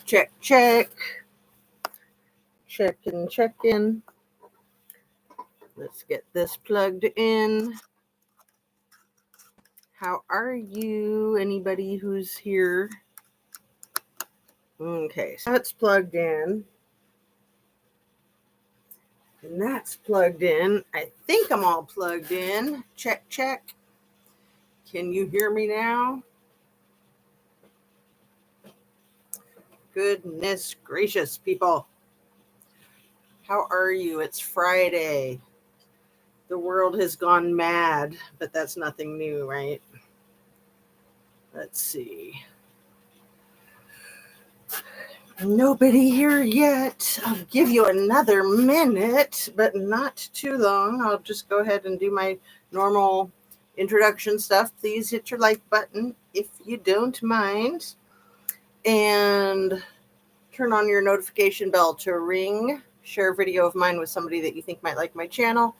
Check, check. Check in. Let's get this plugged in. How are you? Anybody who's here? Okay, so that's plugged in. And that's plugged in. I think I'm all plugged in. Check, check. Can you hear me now? Goodness gracious, people. How are you? It's Friday. The world has gone mad, but that's nothing new, right? Let's see. Nobody here yet. I'll give you another minute, but not too long. I'll just go ahead and do my normal introduction stuff. Please hit your like button if you don't mind. And turn on your notification bell to ring. Share a video of mine with somebody that you think might like my channel.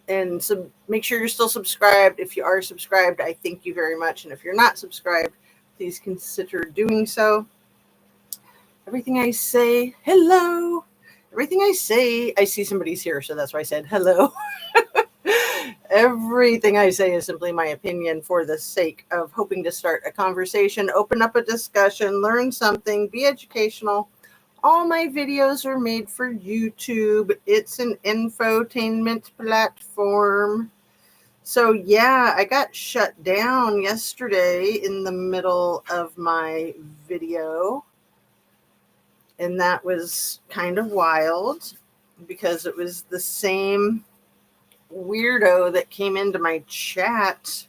And so make sure you're still subscribed. If you are subscribed, I thank you very much. And if you're not subscribed, please consider doing so. Everything I say, hello. Everything I say, I see somebody's here, so that's why I said hello. Everything I say is simply my opinion for the sake of hoping to start a conversation, open up a discussion, learn something, be educational. All my videos are made for YouTube. It's an infotainment platform. So yeah, I got shut down yesterday in the middle of my video. And that was kind of wild because it was the same weirdo that came into my chat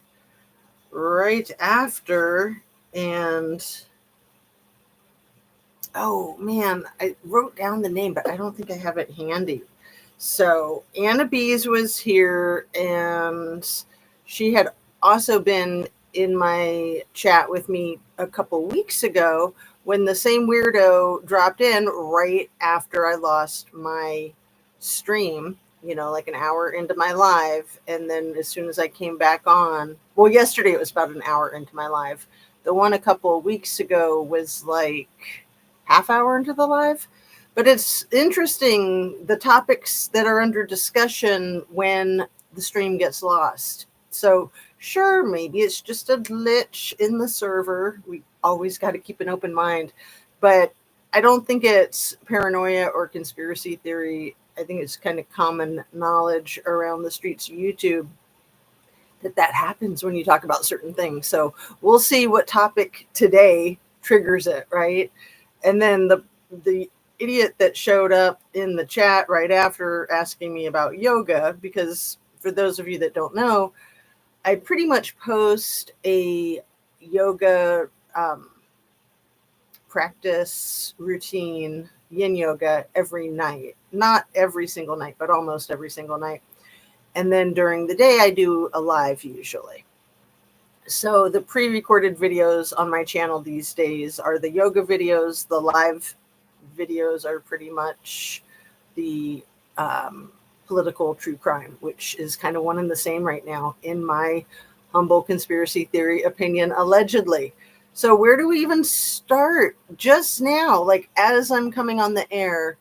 right after. And oh man, I wrote down the name, but I don't think I have it handy. So Anna Bees was here, and she had also been in my chat with me a couple weeks ago when the same weirdo dropped in right after I lost my stream, like an hour into my live. And then as soon as I came back on, well, yesterday it was about an hour into my live. The one a couple of weeks ago was like half hour into the live. But it's interesting, the topics that are under discussion when the stream gets lost. So sure, maybe it's just a glitch in the server. We always got to keep an open mind. But I don't think it's paranoia or conspiracy theory. I think it's kind of common knowledge around the streets of YouTube that happens when you talk about certain things. So we'll see what topic today triggers it, right? And then the idiot that showed up in the chat right after asking me about yoga, because for those of you that don't know, I pretty much post a yoga practice routine, yin yoga, every night. Not every single night, but almost every single night. And then during the day, I do a live usually. So the pre-recorded videos on my channel these days are the yoga videos. The live videos are pretty much the political true crime, which is kind of one and the same right now, in my humble conspiracy theory opinion, allegedly. So where do we even start? Just now, like as I'm coming on the air,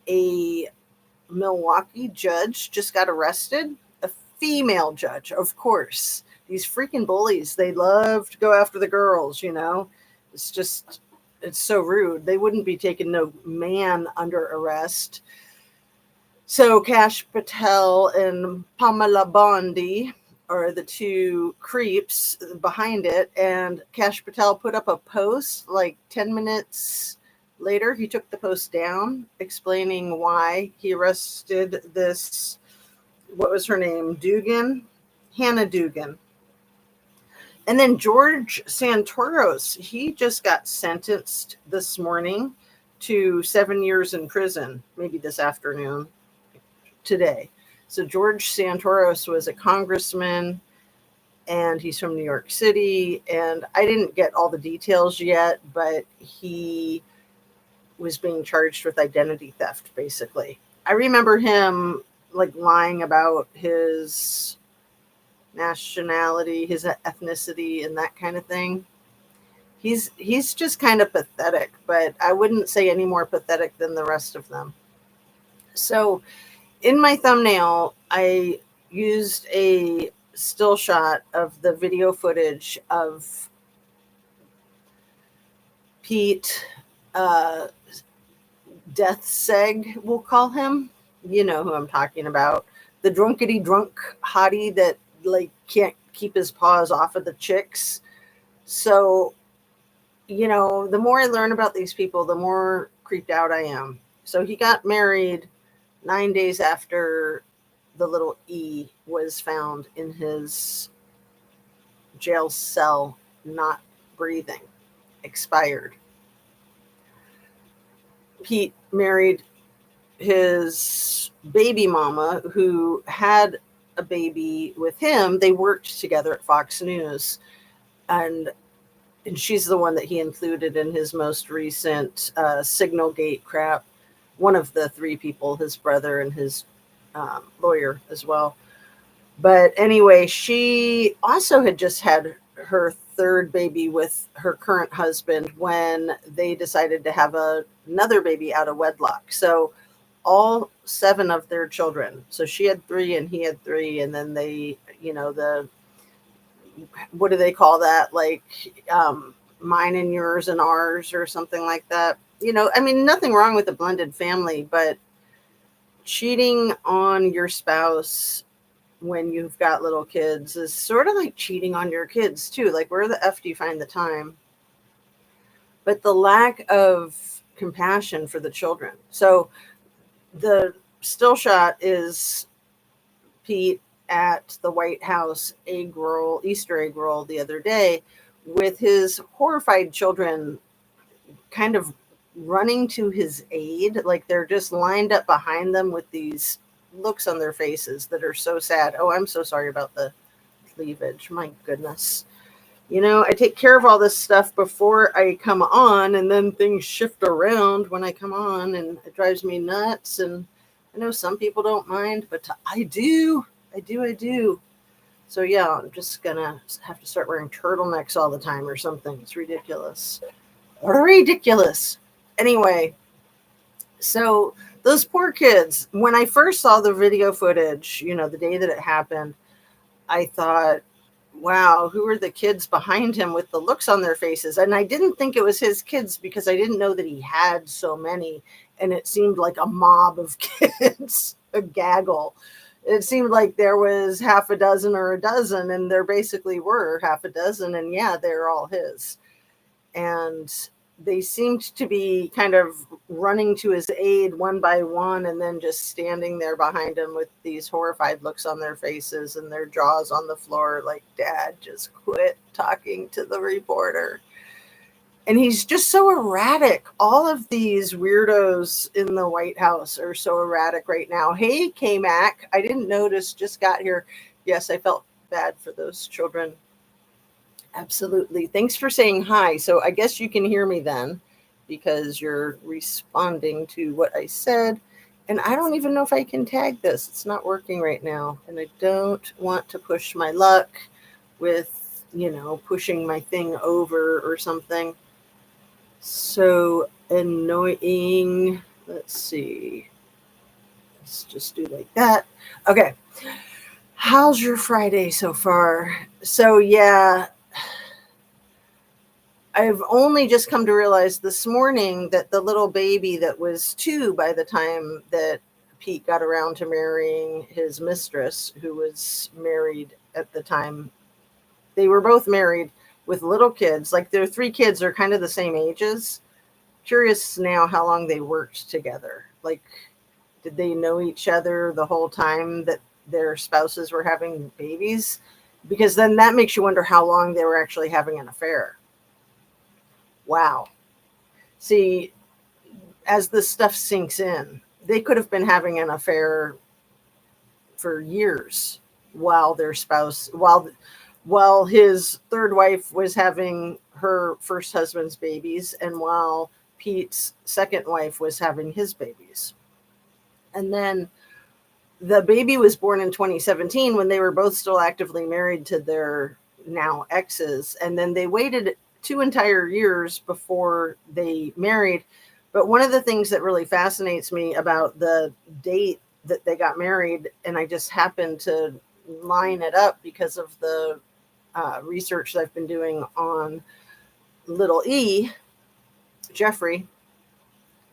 a Milwaukee judge just got arrested. A female judge, of course. These freaking bullies, they love to go after the girls, It's so rude. They wouldn't be taking no man under arrest. So Kash Patel and Pamela Bondi are the two creeps behind it. And Kash Patel put up a post like 10 minutes later. He took the post down explaining why he arrested this, what was her name? Hannah Dugan. And then George Santoros, he just got sentenced this morning to 7 years in prison, maybe this afternoon, today. So George Santoros was a congressman, and he's from New York City. And I didn't get all the details yet, but he was being charged with identity theft, basically. I remember him like lying about his nationality, his ethnicity, and that kind of thing. He's just kind of pathetic, but I wouldn't say any more pathetic than the rest of them. So in my thumbnail, I used a still shot of the video footage of Pete, Death Seg, we'll call him. You know who I'm talking about. The drunkety drunk hottie that like can't keep his paws off of the chicks. So, the more I learn about these people, the more creeped out I am. So he got married 9 days after the little E was found in his jail cell, not breathing, expired. Pete married his baby mama, who had a baby with him. They worked together at Fox News, and she's the one that he included in his most recent Signal Gate crap. One of the three people, his brother and his lawyer as well. But anyway, she also had just had her third baby with her current husband when they decided to have another baby out of wedlock. So all 7 of their children. So she had 3 and he had 3. And then they, what do they call that? Like mine and yours and ours or something like that. Nothing wrong with a blended family, but cheating on your spouse when you've got little kids is sort of like cheating on your kids too. Like, where the F do you find the time? But the lack of compassion for the children. So the still shot is Pete at the White House Easter egg roll the other day with his horrified children kind of running to his aid. Like, they're just lined up behind them with these looks on their faces that are so sad. Oh, I'm so sorry about the cleavage. My goodness. I take care of all this stuff before I come on, and then things shift around when I come on, and it drives me nuts. And I know some people don't mind, but I do. So yeah, I'm just gonna have to start wearing turtlenecks all the time or something. It's ridiculous. Anyway, so those poor kids, when I first saw the video footage, the day that it happened, I thought, wow, who are the kids behind him with the looks on their faces? And I didn't think it was his kids because I didn't know that he had so many. And it seemed like a mob of kids, a gaggle. It seemed like there was half a dozen or a dozen, and there basically were half a dozen. And yeah, they're all his. And they seemed to be kind of running to his aid one by one, and then just standing there behind him with these horrified looks on their faces and their jaws on the floor, like, Dad, just quit talking to the reporter. And he's just so erratic. All of these weirdos in the White House are so erratic right now. Hey, K-Mac, I didn't notice, just got here. Yes, I felt bad for those children. Absolutely. Thanks for saying hi. So I guess you can hear me then because you're responding to what I said. And I don't even know if I can tag this. It's not working right now. And I don't want to push my luck with, pushing my thing over or something. So annoying. Let's see. Let's just do like that. Okay. How's your Friday so far? So yeah, I've only just come to realize this morning that the little baby that was 2 by the time that Pete got around to marrying his mistress, who was married at the time. They were both married with little kids. Like, their 3 kids are kind of the same ages. Curious now how long they worked together. Like, did they know each other the whole time that their spouses were having babies? Because then that makes you wonder how long they were actually having an affair. Wow. See, as this stuff sinks in, they could have been having an affair for years while their spouse, while his third wife was having her first husband's babies, and while Pete's second wife was having his babies. And then the baby was born in 2017 when they were both still actively married to their now exes. And then they waited 2 entire years before they married. But one of the things that really fascinates me about the date that they got married, and I just happened to line it up because of the research that I've been doing on little E, Jeffrey,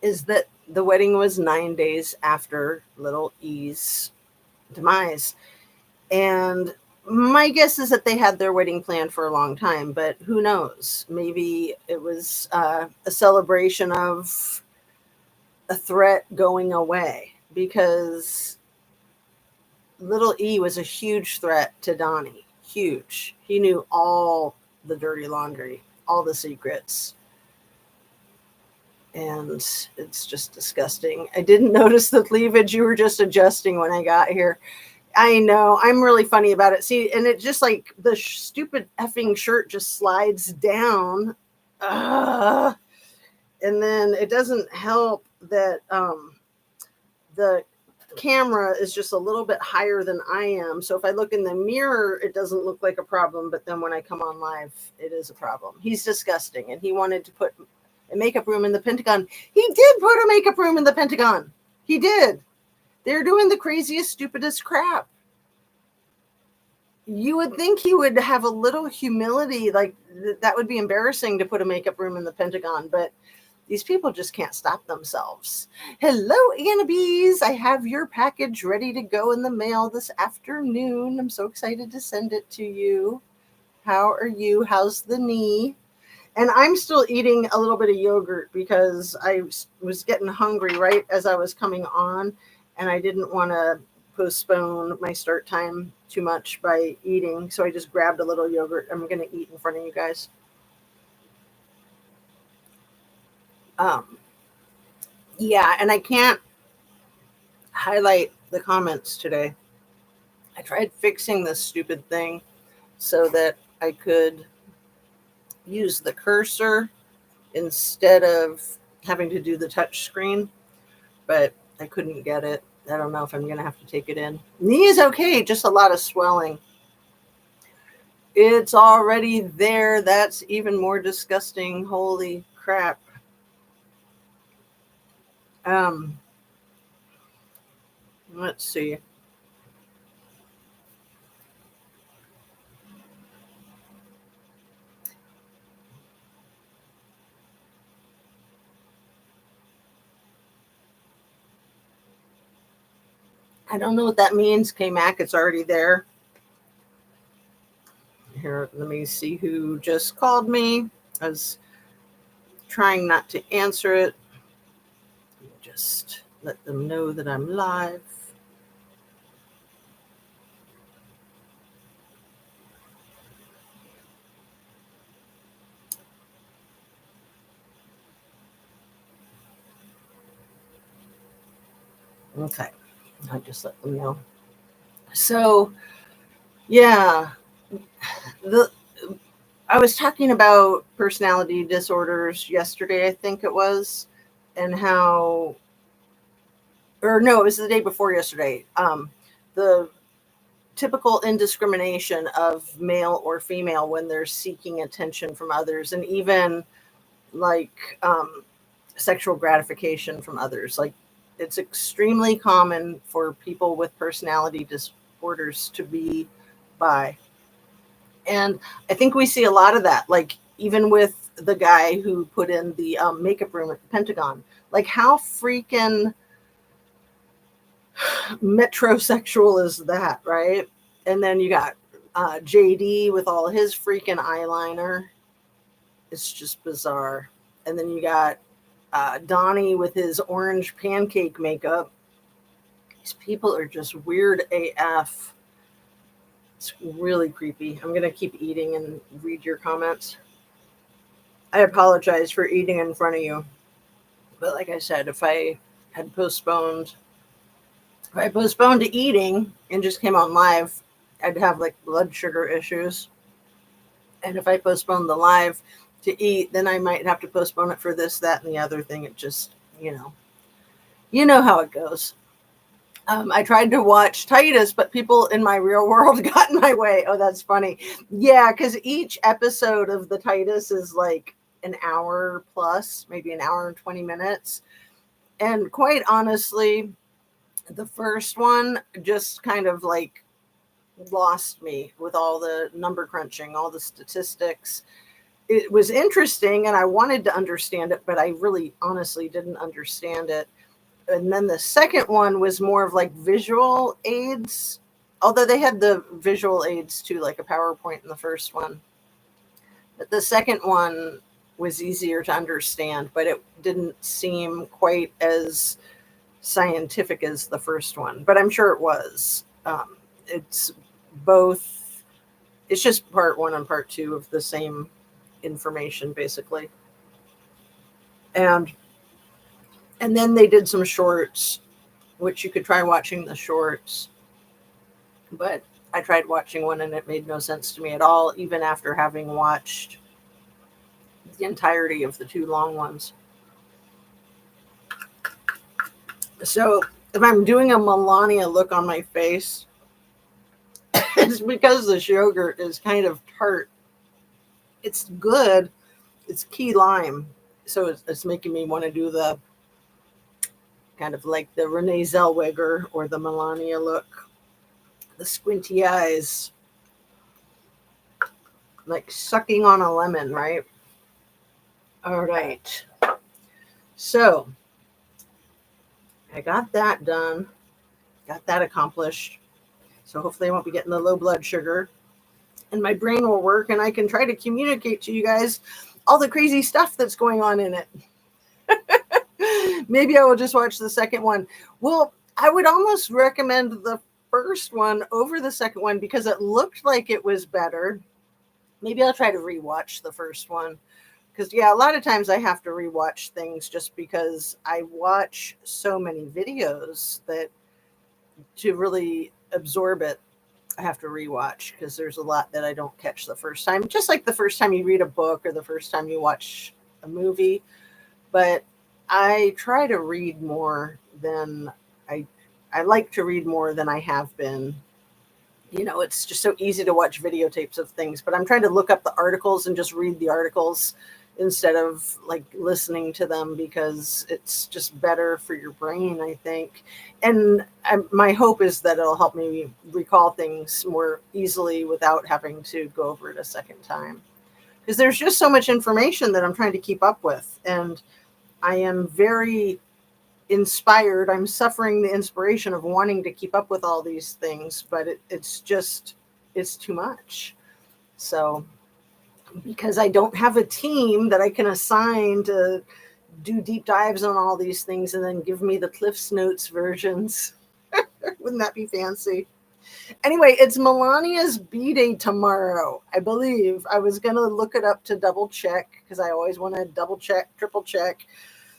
is that the wedding was 9 days after little E's demise. And my guess is that they had their wedding planned for a long time, but who knows? Maybe it was a celebration of a threat going away, because little E was a huge threat to Donnie. Huge. He knew all the dirty laundry, all the secrets. And it's just disgusting. I didn't notice the cleavage. You were just adjusting when I got here. I know. I'm really funny about it. See, and it just like the stupid effing shirt just slides down. And then it doesn't help that the camera is just a little bit higher than I am. So if I look in the mirror, it doesn't look like a problem. But then when I come on live, it is a problem. He's disgusting. And he wanted to put a makeup room in the Pentagon. He did put a makeup room in the Pentagon. He did. They're doing the craziest, stupidest crap. You would think he would have a little humility, like that would be embarrassing to put a makeup room in the Pentagon, but these people just can't stop themselves. Hello, Annabes. I have your package ready to go in the mail this afternoon. I'm so excited to send it to you. How are you? How's the knee? And I'm still eating a little bit of yogurt because I was getting hungry right as I was coming on, and I didn't want to postpone my start time too much by eating. So I just grabbed a little yogurt. I'm going to eat in front of you guys. Yeah, and I can't highlight the comments today. I tried fixing this stupid thing so that I could use the cursor instead of having to do the touch screen, but I couldn't get it. I don't know if I'm going to have to take it in. Knee is okay, just a lot of swelling. It's already there. That's even more disgusting. Holy crap. Let's see. I don't know what that means, K-Mac. It's already there. Here, let me see who just called me. I was trying not to answer it. Just let them know that I'm live. Okay, I just let them know. So, yeah, I was talking about personality disorders yesterday, I think it was, and how, or no, it was the day before yesterday. The typical indiscrimination of male or female when they're seeking attention from others, and even like sexual gratification from others. Like, it's extremely common for people with personality disorders to be bi. And I think we see a lot of that, like even with the guy who put in the makeup room at the Pentagon. Like, how freaking metrosexual is that, right? And then you got JD with all his freaking eyeliner. It's just bizarre. And then you got Donnie with his orange pancake makeup. These people are just weird AF. It's really creepy. I'm going to keep eating and read your comments. I apologize for eating in front of you. But like I said, if I postponed eating and just came on live, I'd have like blood sugar issues. And if I postponed the live to eat, then I might have to postpone it for this, that, and the other thing. It just, you know how it goes. I tried to watch Titus, but people in my real world got in my way. Oh, that's funny. Yeah, because each episode of the Titus is like an hour plus, maybe an hour and 20 minutes. And quite honestly, the first one just kind of like lost me with all the number crunching, all the statistics. It was interesting and I wanted to understand it, but I really honestly didn't understand it. And then the second one was more of like visual aids, although they had the visual aids too, like a PowerPoint in the first one. But the second one was easier to understand, but it didn't seem quite as scientific as the first one. But I'm sure it was. It's both, it's just part one and part two of the same information, basically. And then they did some shorts, which you could try watching the shorts. But I tried watching one and it made no sense to me at all, even after having watched the entirety of the two long ones. So if I'm doing a Melania look on my face, it's because the yogurt is kind of tart. It's good. It's key lime. So it's making me want to do the kind of like the Renee Zellweger or the Melania look. The squinty eyes. Like sucking on a lemon, right? All right. So I got that done. Got that accomplished. So hopefully I won't be getting the low blood sugar. And my brain will work and I can try to communicate to you guys all the crazy stuff that's going on in it. Maybe I will just watch the second one. Well, I would almost recommend the first one over the second one because it looked like it was better. Maybe I'll try to rewatch the first one. Because, yeah, a lot of times I have to rewatch things just because I watch so many videos that to really absorb it, I have to rewatch because there's a lot that I don't catch the first time. Just like the first time you read a book or the first time you watch a movie. But I try to read more than I like to read more than I have been. You know, it's just so easy to watch videotapes of things, but I'm trying to look up the articles and just read the articles instead of like listening to them because it's just better for your brain, I think. And my hope is that it'll help me recall things more easily without having to go over it a second time. Because there's just so much information that I'm trying to keep up with. And I am very inspired. I'm suffering the inspiration of wanting to keep up with all these things, but it's too much. So because I don't have a team that I can assign to do deep dives on all these things and then give me the Cliff's Notes versions. Wouldn't that be fancy? Anyway, it's Melania's B-Day tomorrow, I believe. I was going to look it up to double check because I always want to double check, triple check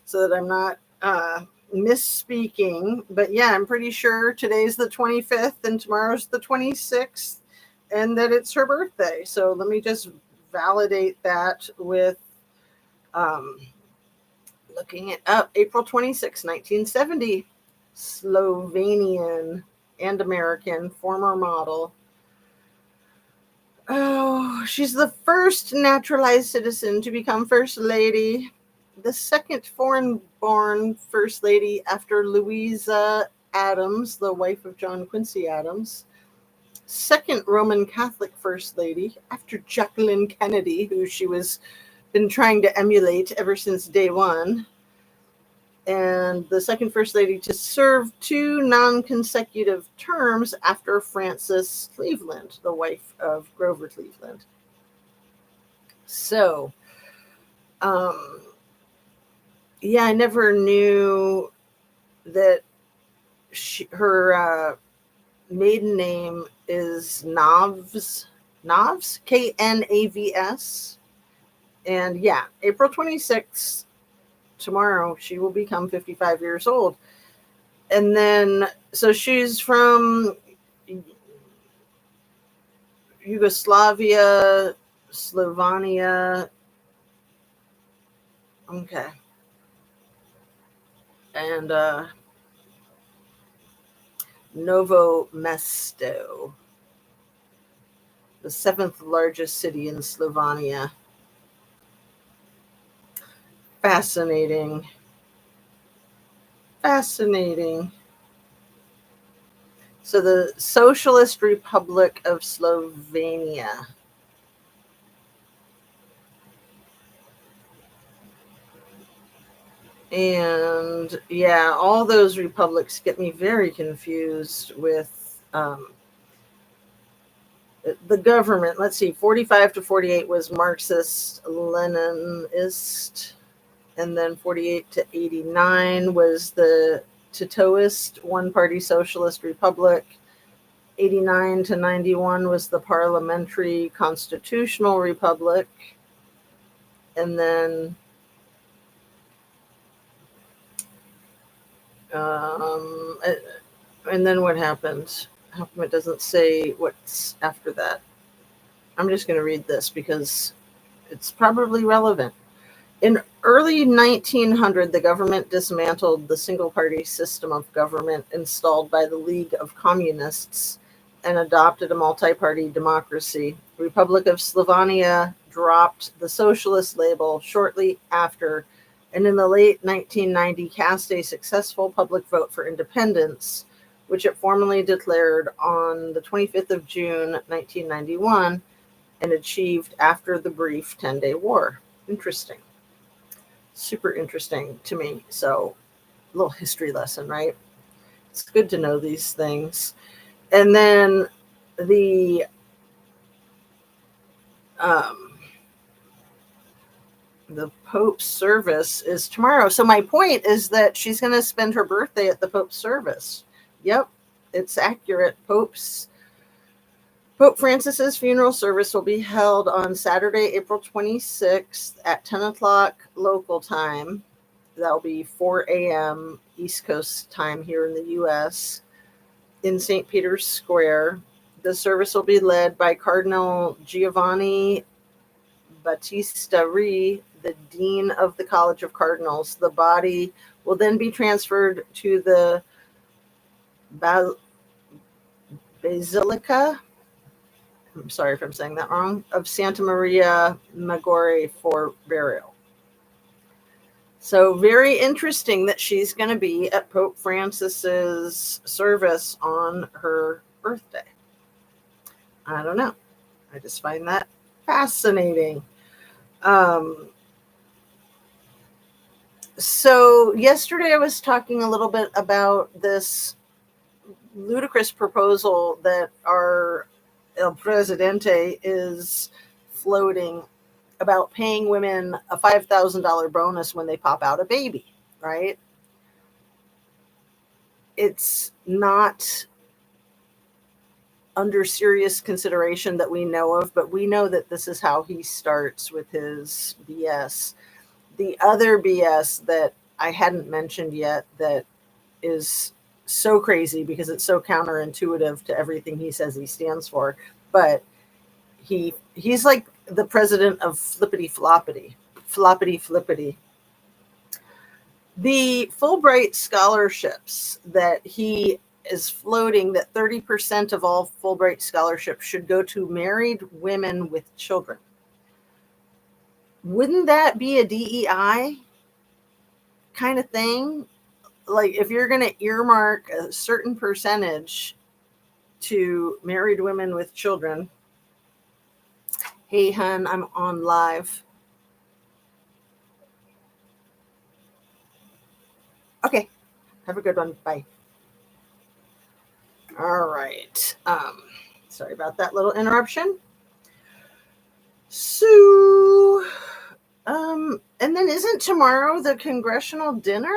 so that I'm not misspeaking. But yeah, I'm pretty sure today's the 25th and tomorrow's the 26th and that it's her birthday. So let me just validate that with looking it up. April 26, 1970, Slovenian and American, former model. Oh, she's the first naturalized citizen to become First Lady, the second foreign-born First Lady after Louisa Adams, the wife of John Quincy Adams, second Roman Catholic First Lady after Jacqueline Kennedy, who she was been trying to emulate ever since day one, and the second First Lady to serve 2 non-consecutive terms after Frances Cleveland, the wife of Grover Cleveland. So, yeah, I never knew that her maiden name is Knavs, Knavs. And yeah, April 26th, tomorrow, she will become 55 years old. And then, so she's from Yugoslavia, Slovenia. Okay. And Novo Mesto, the seventh largest city in Slovenia. Fascinating. Fascinating. So the Socialist Republic of Slovenia. And yeah, all those republics get me very confused with the government. Let's see, 45 to 48 was Marxist Leninist, and then 48 to 89 was the Titoist one party socialist republic. 89 to 91 was the parliamentary constitutional republic. And then what happens? How come it doesn't say what's after that? I'm just going to read this because it's probably relevant. In early 1900, the government dismantled the single-party system of government installed by the League of Communists and adopted a multi-party democracy. Republic of Slovenia dropped the socialist label shortly after, and in the late 1990 cast a successful public vote for independence, which it formally declared on the 25th of June, 1991, and achieved after the brief 10-day war. Interesting. Super interesting to me. So, a little history lesson, right? It's good to know these things. And then the Pope's service is tomorrow. So my point is that she's going to spend her birthday at the Pope's service. Yep, it's accurate. Pope Francis's funeral service will be held on Saturday, April 26th at 10 o'clock local time. That'll be 4 a.m. East Coast time here in the U.S. in St. Peter's Square. The service will be led by Cardinal Giovanni Battista Re, the Dean of the College of Cardinals. The body will then be transferred to the Basilica, I'm sorry if I'm saying that wrong, of Santa Maria Maggiore for burial. So very interesting that she's going to be at Pope Francis's service on her birthday. I don't know. I just find that fascinating. So yesterday I was talking a little bit about this ludicrous proposal that our El Presidente is floating about paying women a $5,000 bonus when they pop out a baby, right? It's not under serious consideration that we know of, but we know that this is how he starts with his BS. The other BS that I hadn't mentioned yet that is so crazy because it's so counterintuitive to everything he says he stands for, but he's like the president of flippity floppity. The Fulbright scholarships that he is floating, that 30% of all Fulbright scholarships should go to married women with children. Wouldn't that be a DEI kind of thing? Like if you're going to earmark a certain percentage to married women with children. Hey, hun, I'm on live. Okay. Have a good one. Bye. All right. Sorry about that little interruption. So, and then isn't tomorrow the congressional dinner?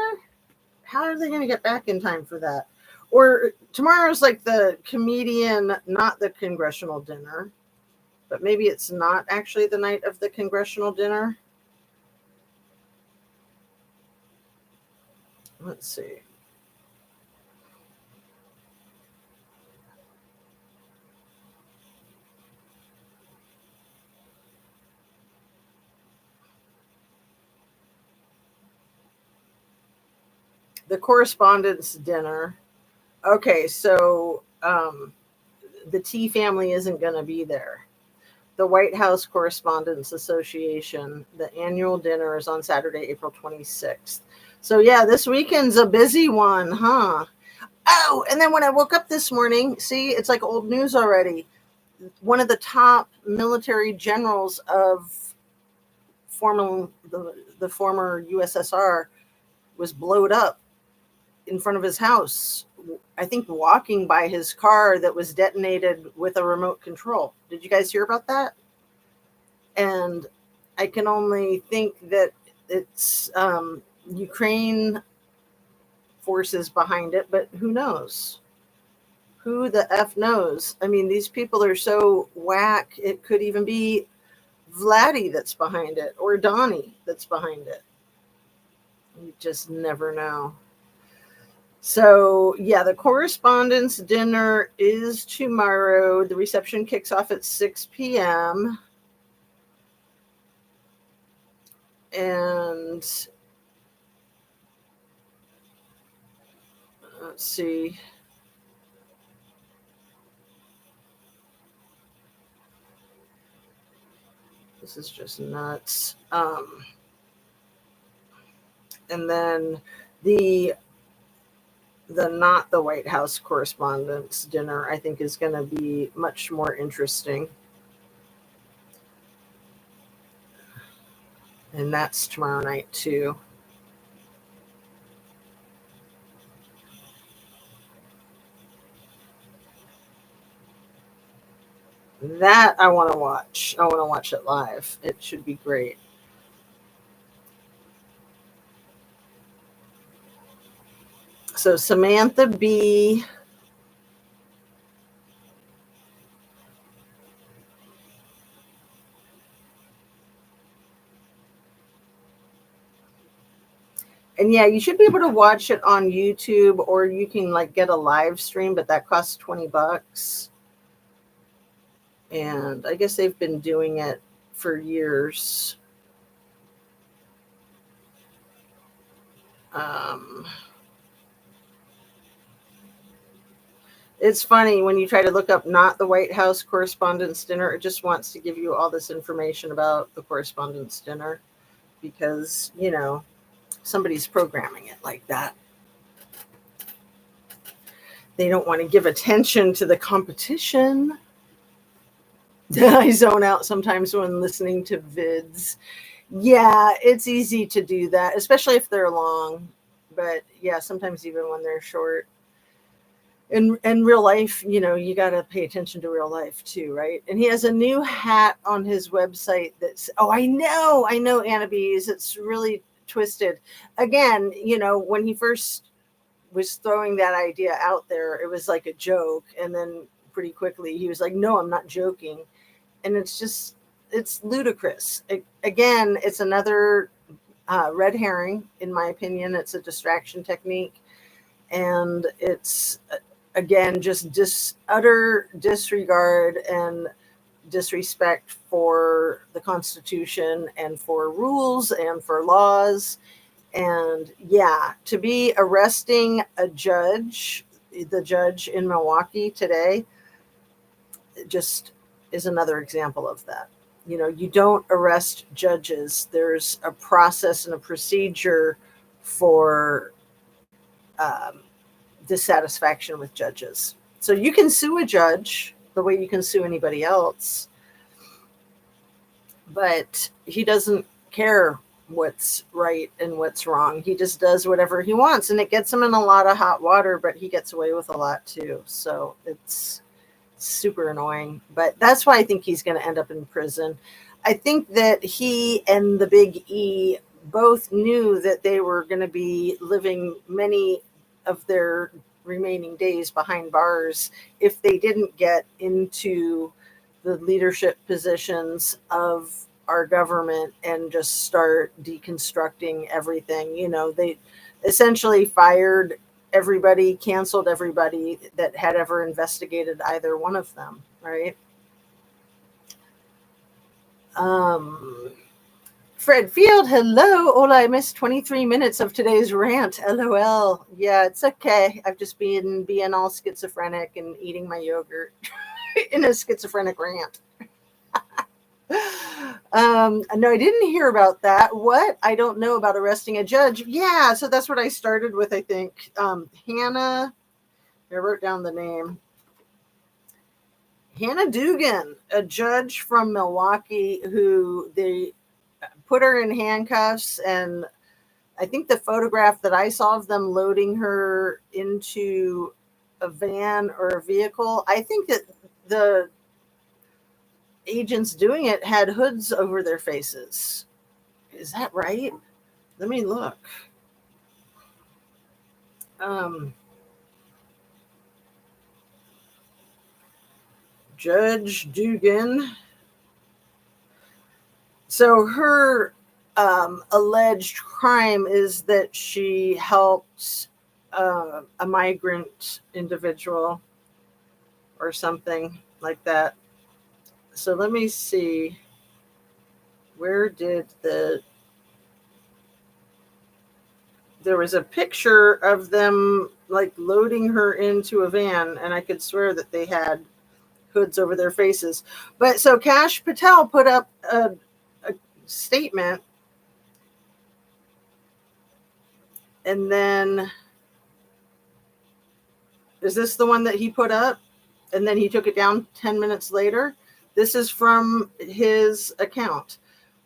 How are they going to get back in time for that? Or tomorrow's like the comedian, not the congressional dinner, but maybe it's not actually the night of the congressional dinner. Let's see. The correspondence dinner. Okay, so the T family isn't going to be there. The White House Correspondents Association, the annual dinner is on Saturday, April 26th. So yeah, this weekend's a busy one, huh? Oh, and then when I woke up this morning, see, it's like old news already. One of the top military generals of the former USSR was blowed up in front of his house. I think walking by his car that was detonated with a remote control. Did you guys hear about that? And I can only think that it's Ukraine forces behind it, but who knows? Who the F knows? I mean, these people are so whack, it could even be Vladdy that's behind it or Donnie that's behind it. You just never know. So, yeah, the correspondence dinner is tomorrow. The reception kicks off at 6 p.m. And let's see. This is just nuts. And then the not the White House Correspondents' Dinner, I think, is going to be much more interesting. And that's tomorrow night, too. That I want to watch. I want to watch it live. It should be great. So Samantha B. And yeah, you should be able to watch it on YouTube, or you can like get a live stream, but that costs $20. And I guess they've been doing it for years. It's funny when you try to look up not the White House Correspondents' Dinner, it just wants to give you all this information about the Correspondents' Dinner because, somebody's programming it like that. They don't want to give attention to the competition. I zone out sometimes when listening to vids. Yeah, it's easy to do that, especially if they're long. But yeah, sometimes even when they're short. In real life, you got to pay attention to real life too, right? And he has a new hat on his website that's, I know, Anna Bees. It's really twisted. Again, when he first was throwing that idea out there, it was like a joke. And then pretty quickly he was like, no, I'm not joking. And it's ludicrous. Again, it's another red herring, in my opinion. It's a distraction technique. And it's, again, just utter disregard and disrespect for the Constitution and for rules and for laws. And yeah, to be arresting the judge in Milwaukee today, just is another example of that. You don't arrest judges. There's a process and a procedure for dissatisfaction with judges. So you can sue a judge the way you can sue anybody else, but he doesn't care what's right and what's wrong. He just does whatever he wants, and it gets him in a lot of hot water, but he gets away with a lot too. So it's super annoying, but that's why I think he's going to end up in prison. I think that he and the Big E both knew that they were going to be living many of their remaining days behind bars if they didn't get into the leadership positions of our government and just start deconstructing everything. They essentially fired everybody, canceled everybody that had ever investigated either one of them, right? Fred Field, hello. Ola, I missed 23 minutes of today's rant. LOL. Yeah, it's okay. I've just been being all schizophrenic and eating my yogurt in a schizophrenic rant. No, I didn't hear about that. What? I don't know about arresting a judge. Yeah, so that's what I started with, I think. Hannah, I wrote down the name. Hannah Dugan, a judge from Milwaukee who they put her in handcuffs, and I think the photograph that I saw of them loading her into a van or a vehicle, I think that the agents doing it had hoods over their faces. Is that right? Let me look. Judge Dugan. So her alleged crime is that she helped a migrant individual or something like that. So let me see. Where did there was a picture of them like loading her into a van, and I could swear that they had hoods over their faces. But so Kash Patel put up a statement, and then is this the one that he put up and then he took it down 10 minutes later? This is from his account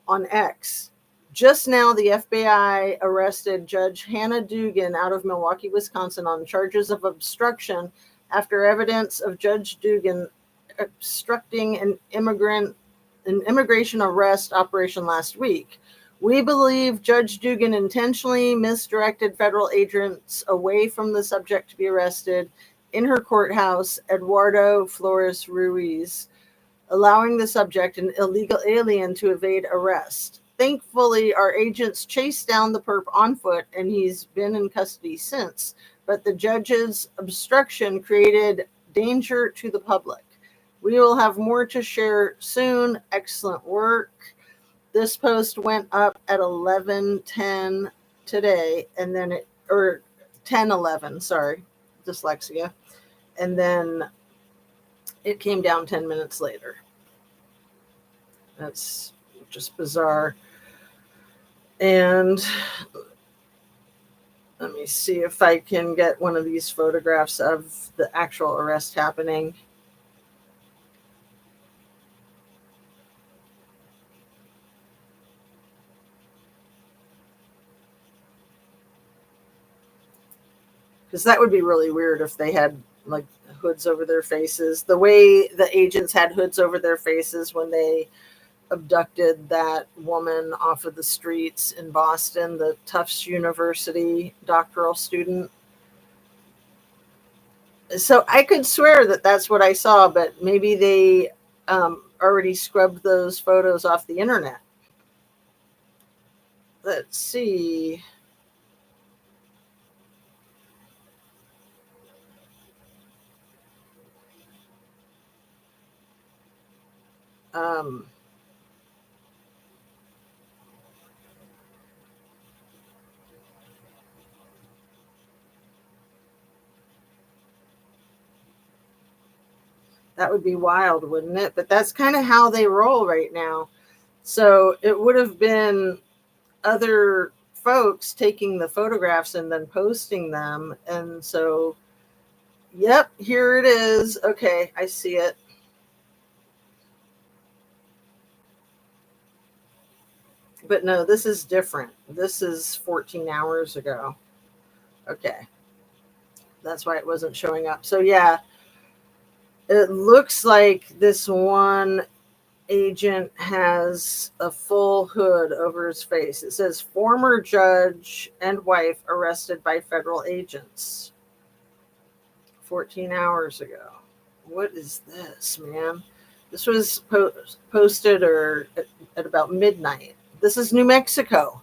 on X. Just now, the FBI arrested Judge Hannah Dugan out of Milwaukee, Wisconsin on charges of obstruction after evidence of Judge Dugan obstructing an immigration arrest operation last week. We believe Judge Dugan intentionally misdirected federal agents away from the subject to be arrested in her courthouse, Eduardo Flores Ruiz, allowing the subject, an illegal alien, to evade arrest. Thankfully, our agents chased down the perp on foot, and he's been in custody since. But the judge's obstruction created danger to the public. We will have more to share soon. Excellent work. This post went up at 11:10 today, and then or 10:11, sorry, dyslexia. And then it came down 10 minutes later. That's just bizarre. And let me see if I can get one of these photographs of the actual arrest happening. Because that would be really weird if they had like hoods over their faces. The way the agents had hoods over their faces when they abducted that woman off of the streets in Boston, the Tufts University doctoral student. So I could swear that that's what I saw, but maybe they already scrubbed those photos off the internet. Let's see. That would be wild, wouldn't it? But that's kind of how they roll right now. So it would have been other folks taking the photographs and then posting them. And so, yep, here it is. Okay, I see it. But no, this is different. This is 14 hours ago. Okay. That's why it wasn't showing up. So yeah, it looks like this one agent has a full hood over his face. It says former judge and wife arrested by federal agents 14 hours ago. What is this, man? This was posted at about midnight. This is New Mexico.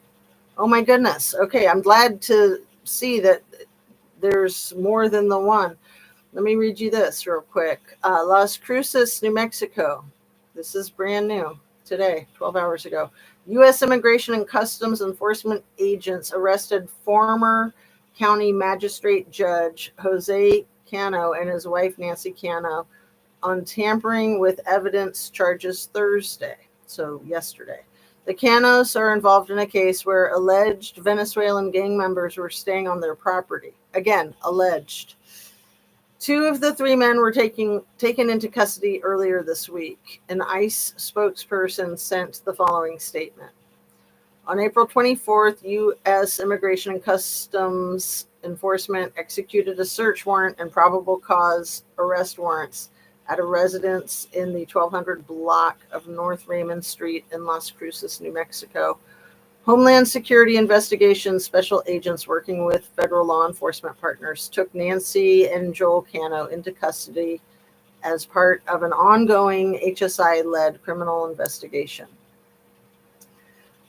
Oh my goodness. Okay, I'm glad to see that there's more than the one. Let me read you this real quick. Las Cruces, New Mexico. This is brand new today, 12 hours ago. U.S. Immigration and Customs Enforcement agents arrested former county magistrate judge Jose Cano and his wife Nancy Cano on tampering with evidence charges Thursday, so yesterday. The Canos are involved in a case where alleged Venezuelan gang members were staying on their property. Again, alleged. Two of the three men were taken into custody earlier this week. An ICE spokesperson sent the following statement. On April 24th, U.S. Immigration and Customs Enforcement executed a search warrant and probable cause arrest warrants at a residence in the 1200 block of North Raymond Street in Las Cruces, New Mexico. Homeland Security Investigations special agents working with federal law enforcement partners took Nancy and Joel Cano into custody as part of an ongoing HSI-led criminal investigation.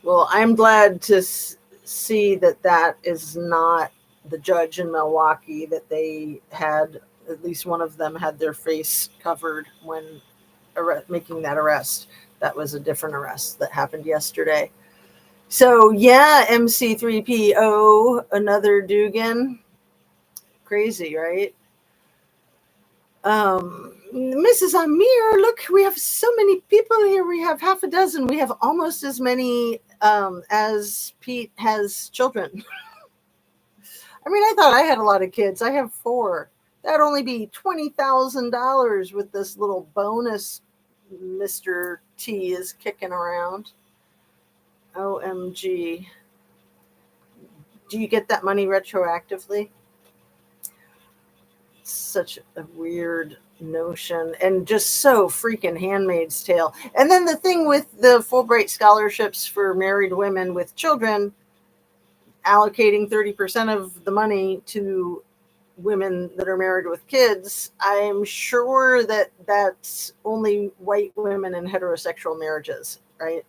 Well, I'm glad to see that is not the judge in Milwaukee, that they had, at least one of them had their face covered when making that arrest. That was a different arrest that happened yesterday. So, yeah, MC3PO, another Dugan. Crazy, right? Mrs. Amir, look, we have so many people here. We have half a dozen. We have almost as many as Pete has children. I mean, I thought I had a lot of kids. I have 4. That'd only be $20,000 with this little bonus Mr. T is kicking around. OMG. Do you get that money retroactively? Such a weird notion and just so freaking Handmaid's Tale. And then the thing with the Fulbright scholarships for married women with children, allocating 30% of the money to women that are married with kids, I'm sure that that's only white women in heterosexual marriages, right?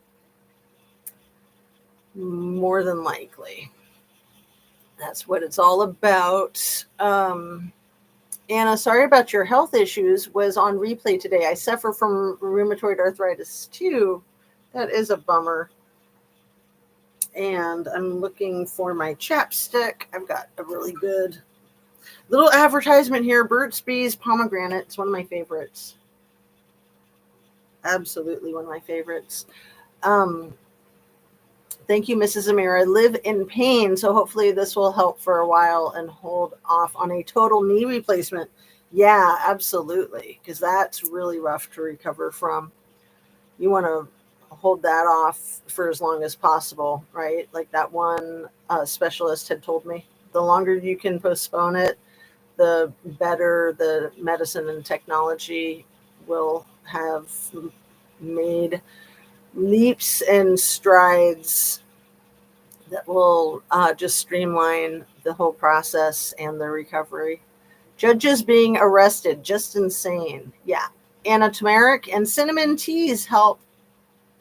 More than likely. That's what it's all about. Anna, sorry about your health issues, was on replay today. I suffer from rheumatoid arthritis too. That is a bummer. And I'm looking for my chapstick. I've got a really good little advertisement here. Burt's Bees pomegranate. It's one of my favorites. Absolutely one of my favorites. Thank you, Mrs. Amir. I live in pain, so hopefully this will help for a while and hold off on a total knee replacement. Yeah, absolutely, because that's really rough to recover from. You want to hold that off for as long as possible, right? Like that one specialist had told me. The longer you can postpone it, the better the medicine and technology will have made leaps and strides that will just streamline the whole process and the recovery. Judges being arrested, just insane. Yeah. Anna, turmeric and cinnamon teas help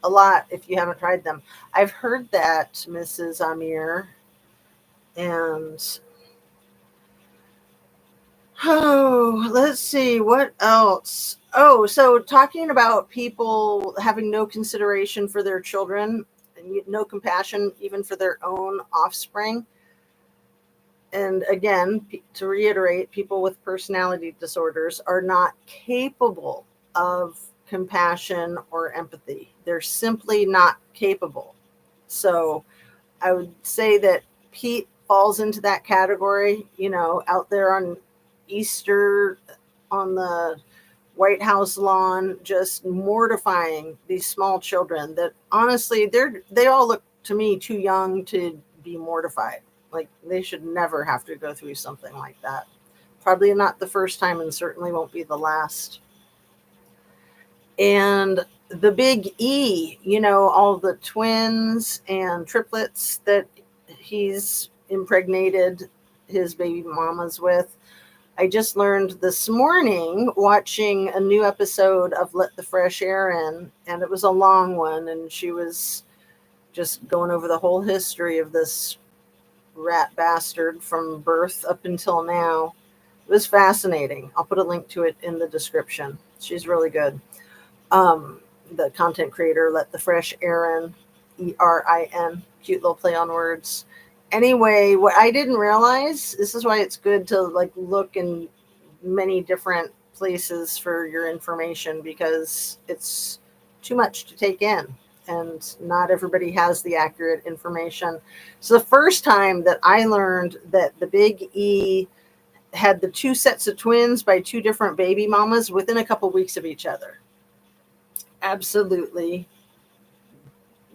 a lot if you haven't tried them. I've heard that, Mrs. Amir. And let's see, what else? Oh, so talking about people having no consideration for their children, no compassion even for their own offspring. And again, to reiterate, people with personality disorders are not capable of compassion or empathy. They're simply not capable. So I would say that Pete falls into that category, out there on Easter on the White House lawn, just mortifying these small children that honestly, they all look to me too young to be mortified. Like they should never have to go through something like that. Probably not the first time and certainly won't be the last. And the big E, all the twins and triplets that he's impregnated his baby mamas with. I just learned this morning watching a new episode of Let the Fresh Air In, and it was a long one, and she was just going over the whole history of this rat bastard from birth up until now. It was fascinating. I'll put a link to it in the description. She's really good. The content creator, Let the Fresh Air In. Erin, cute little play on words. Anyway, what I didn't realize, this is why it's good to like look in many different places for your information, because it's too much to take in and not everybody has the accurate information. So the first time that I learned that the big E had the two sets of twins by two different baby mamas within a couple weeks of each other. Absolutely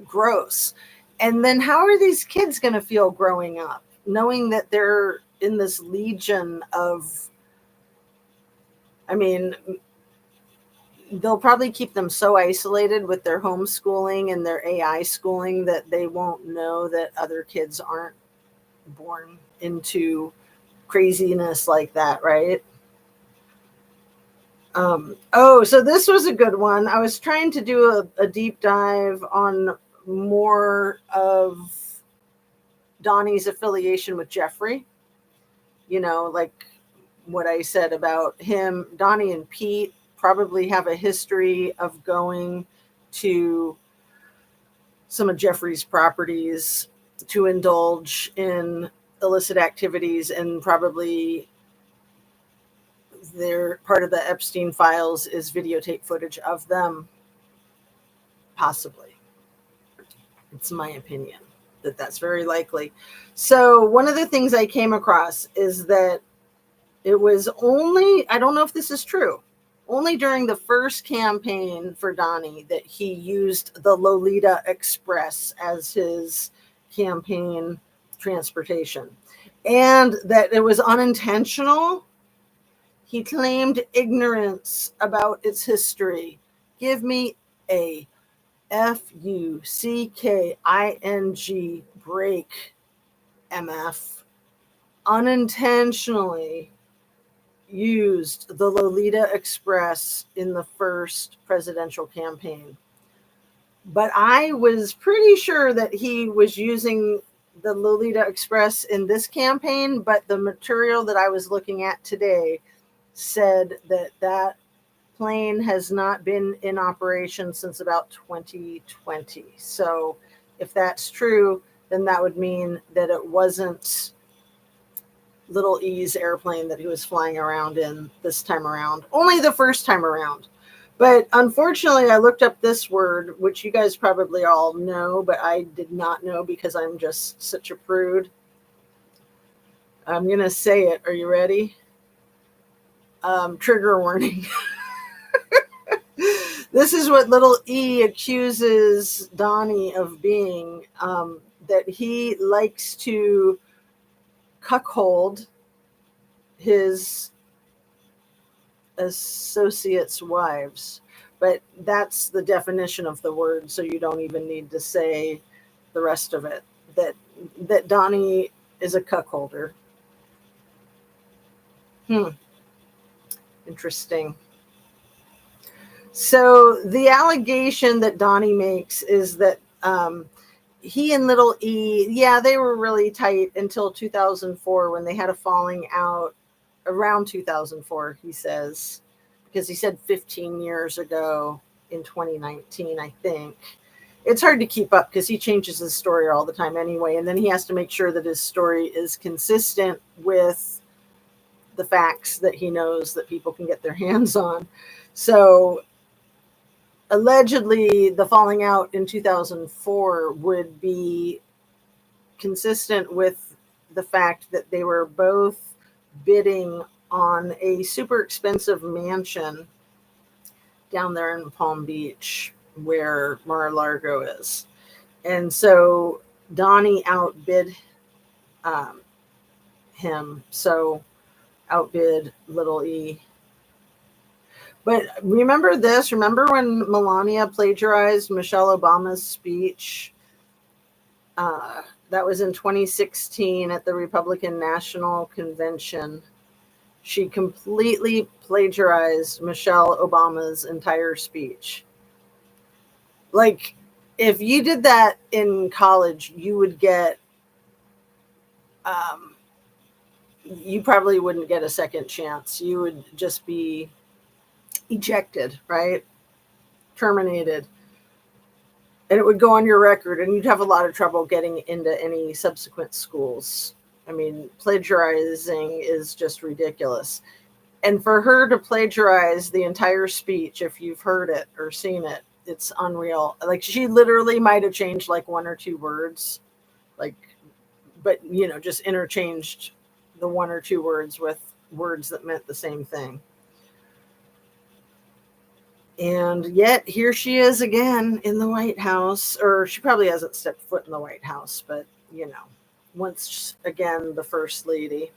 gross. And then how are these kids going to feel growing up, knowing that they're in this legion of, I mean, they'll probably keep them so isolated with their homeschooling and their AI schooling that they won't know that other kids aren't born into craziness like that, right? So this was a good one. I was trying to do a deep dive on more of Donnie's affiliation with Jeffrey. You know, like what I said about him. Donnie and Pete probably have a history of going to some of Jeffrey's properties to indulge in illicit activities, and probably they're part of the Epstein files is videotape footage of them. Possibly. It's my opinion that that's very likely. So one of the things I came across is that it was only, I don't know if this is true, only during the first campaign for Donnie that he used the Lolita Express as his campaign transportation, and that it was unintentional. He claimed ignorance about its history. Give me a FUCKING break, MF. Unintentionally used the Lolita Express in the first presidential campaign. But I was pretty sure that he was using the Lolita Express in this campaign, but the material that I was looking at today said that that plane has not been in operation since about 2020. So if that's true, then that would mean that it wasn't Little E's airplane that he was flying around in this time around, only the first time around. But unfortunately, I looked up this word, which you guys probably all know, but I did not know because I'm just such a prude. I'm going to say it. Are you ready? Trigger warning. This is what Little E accuses Donnie of being, that he likes to cuckold his associates' wives. But that's the definition of the word, so you don't even need to say the rest of it. That Donnie is a cuckolder. Interesting. So the allegation that Donnie makes is that he and Little E, yeah, they were really tight until 2004 when they had a falling out around 2004, he says, because he said 15 years ago in 2019, I think. It's hard to keep up because he changes his story all the time anyway, and then he has to make sure that his story is consistent with the facts that he knows that people can get their hands on. So allegedly the falling out in 2004 would be consistent with the fact that they were both bidding on a super expensive mansion down there in Palm Beach where Mar-a-Lago is. And so Donnie outbid him. So outbid Little E. But remember this? Remember when Melania plagiarized Michelle Obama's speech? That was in 2016 at the Republican National Convention. She completely plagiarized Michelle Obama's entire speech. Like, if you did that in college, you would get, you probably wouldn't get a second chance. You would just be ejected, right? Terminated. and it would go on your record, and you'd have a lot of trouble getting into any subsequent schools. I mean, plagiarizing is just ridiculous. And for her to plagiarize the entire speech, if you've heard it or seen it, it's unreal. Like, she literally might have changed like one or two words, like, but just interchanged the one or two words with words that meant the same thing. And yet here she is again in the White House, or she probably hasn't stepped foot in the White House, but once again, the First Lady.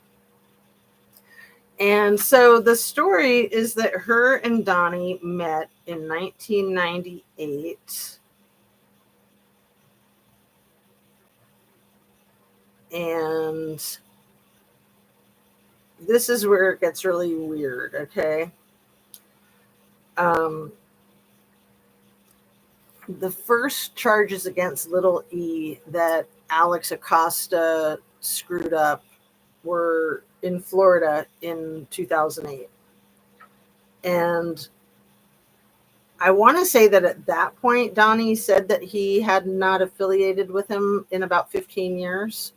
And so the story is that her and Donnie met in 1998. And this is where it gets really weird, okay? The first charges against Little E that Alex Acosta screwed up were in Florida in 2008. And I want to say that at that point, Donnie said that he had not affiliated with him in about 15 years,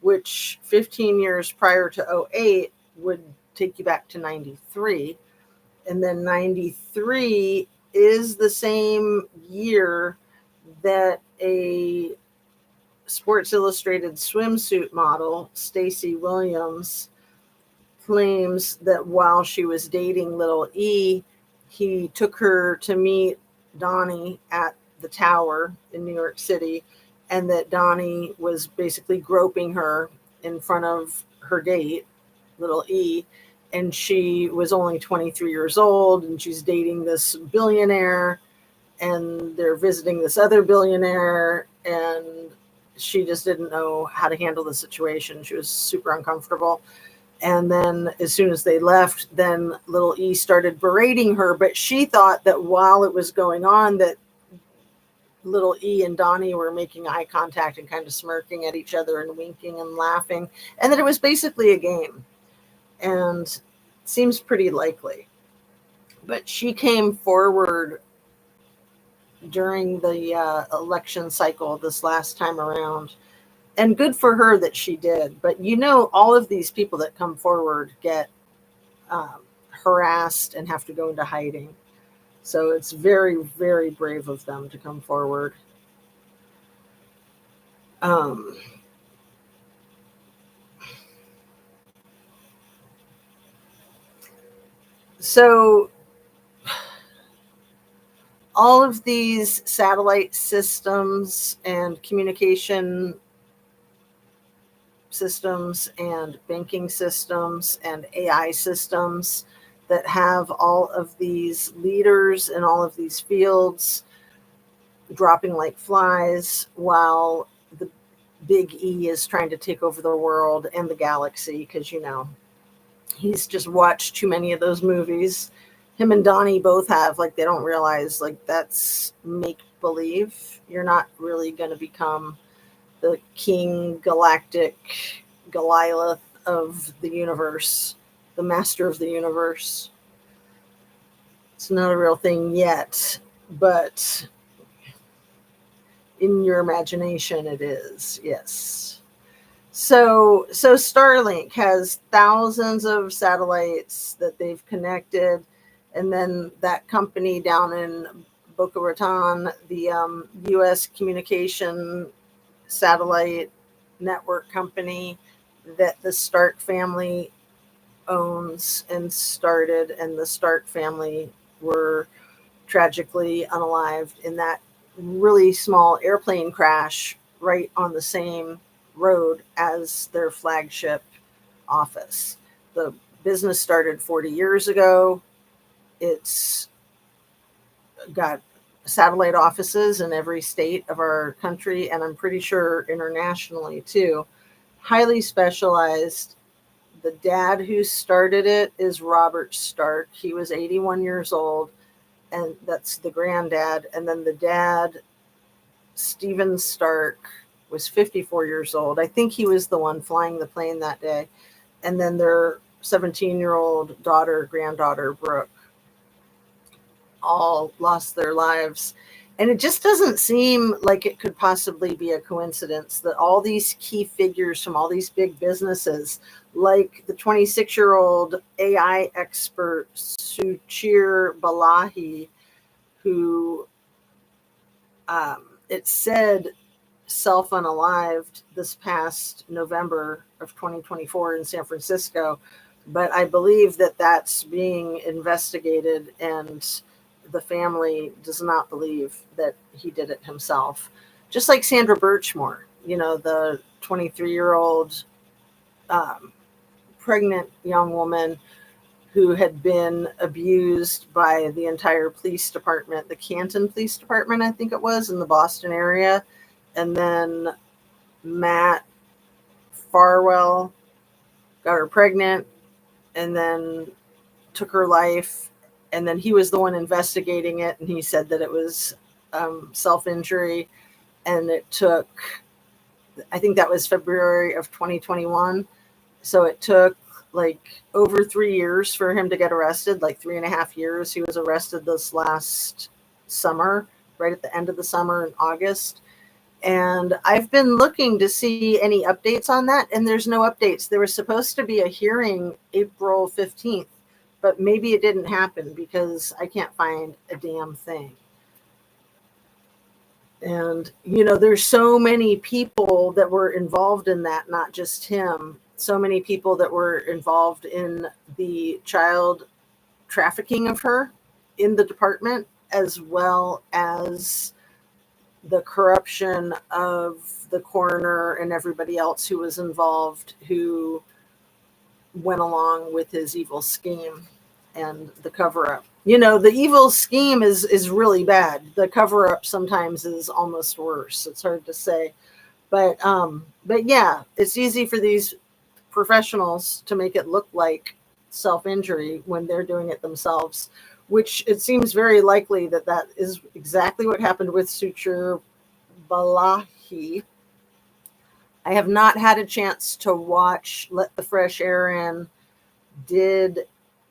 which 15 years prior to 08 would take you back to 93. And then 93 is the same year that a Sports Illustrated swimsuit model, Stacey Williams, claims that while she was dating Little E, he took her to meet Donnie at the Tower in New York City, and that Donnie was basically groping her in front of her date, Little E, and she was only 23 years old, and she's dating this billionaire, and they're visiting this other billionaire, and she just didn't know how to handle the situation. She was super uncomfortable. And then as soon as they left, then Little E started berating her, but she thought that while it was going on, that Little E and Donnie were making eye contact and kind of smirking at each other and winking and laughing, and that it was basically a game. And seems pretty likely. But she came forward during the election cycle this last time around. And good for her that she did. But all of these people that come forward get harassed and have to go into hiding. So it's very, very brave of them to come forward. So all of these satellite systems and communication systems and banking systems and AI systems that have all of these leaders in all of these fields dropping like flies, while the big E is trying to take over the world and the galaxy, because he's just watched too many of those movies. Him and Donnie both have, like, they don't realize, like, that's make believe. You're not really going to become the king galactic Goliath of the universe, the master of the universe. It's not a real thing yet, but in your imagination it is, yes. So Starlink has thousands of satellites that they've connected, and then that company down in Boca Raton, the U.S. communication satellite network company that the Stark family owns and started, and the Stark family were tragically unalived in that really small airplane crash right on the same road as their flagship office. The business started 40 years ago. It's got satellite offices in every state of our country, and I'm pretty sure internationally too. Highly specialized. The dad who started it is Robert Stark. He was 81 years old, and that's the granddad. And then the dad, Stephen Stark, was 54 years old. I think he was the one flying the plane that day. And then their 17-year-old granddaughter, Brooke, all lost their lives. And it just doesn't seem like it could possibly be a coincidence that all these key figures from all these big businesses, like the 26-year-old AI expert Suchir Balahi, who it said self-unalived this past November of 2024 in San Francisco, but I believe that that's being investigated, and the family does not believe that he did it himself. Just like Sandra Birchmore, the 23-year-old pregnant young woman who had been abused by the entire police department, the Canton Police Department, I think it was, in the Boston area. And then Matt Farwell got her pregnant and then took her life. And then he was the one investigating it, and he said that it was self-injury. And it took, I think that was February of 2021. So it took like over 3 years for him to get arrested, like 3.5 years. He was arrested this last summer, right at the end of the summer in August. And I've been looking to see any updates on that, and there's no updates. There was supposed to be a hearing April 15th, but maybe it didn't happen because I can't find a damn thing. And, there's so many people that were involved in that, not just him. So many people that were involved in the child trafficking of her in the department, as well as the corruption of the coroner and everybody else who was involved, who went along with his evil scheme and the cover-up. The evil scheme is really bad. The cover-up sometimes is almost worse. It's hard to say. But yeah, it's easy for these professionals to make it look like self-injury when they're doing it themselves, which it seems very likely that is exactly what happened with Suchir Balahi. I have not had a chance to watch Let the Fresh Air In did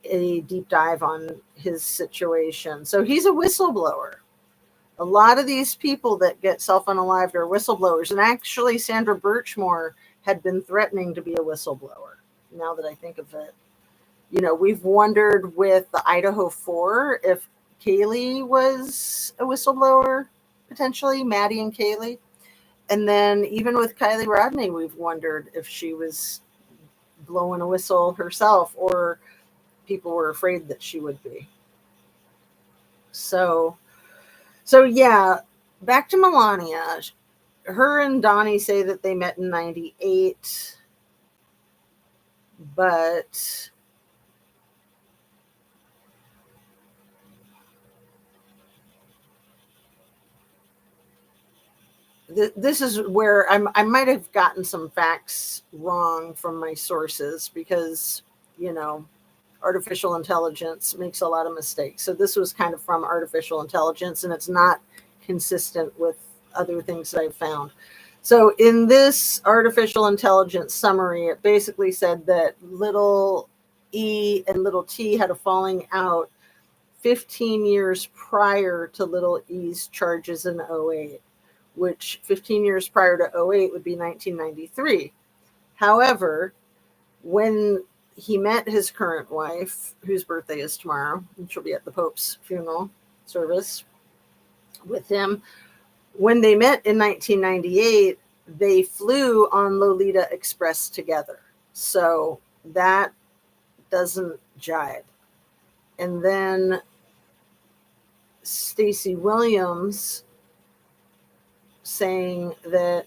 a deep dive on his situation. So he's a whistleblower. A lot of these people that get self-unalived are whistleblowers. And actually, Sandra Birchmore had been threatening to be a whistleblower, now that I think of it. We've wondered with the Idaho 4 if Kaylee was a whistleblower, potentially, Maddie and Kaylee. And then even with Kylie Rodney, we've wondered if she was blowing a whistle herself, or people were afraid that she would be. So yeah, back to Melania. Her and Donnie say that they met in 98, but this is where I might have gotten some facts wrong from my sources, because, artificial intelligence makes a lot of mistakes. So this was kind of from artificial intelligence, and it's not consistent with other things that I've found. So in this artificial intelligence summary, it basically said that little E and little T had a falling out 15 years prior to little E's charges in 08, which 15 years prior to 08 would be 1993. However, when he met his current wife, whose birthday is tomorrow, and she'll be at the Pope's funeral service with him, when they met in 1998, they flew on Lolita Express together. So that doesn't jibe. And then Stacey Williams saying that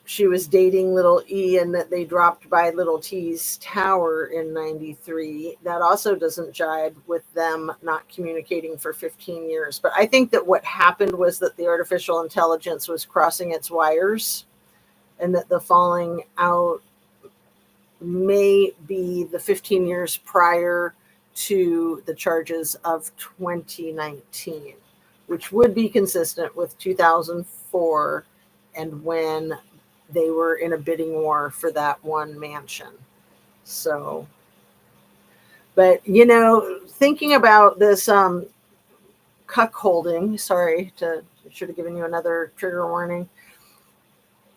she was dating little E and that they dropped by little T's tower in 93. That also doesn't jibe with them not communicating for 15 years. But I think that what happened was that the artificial intelligence was crossing its wires, and that the falling out may be the 15 years prior to the charges of 2019, which would be consistent with 2004 and when they were in a bidding war for that one mansion. So, but thinking about this cuckolding. Sorry, I should have given you another trigger warning.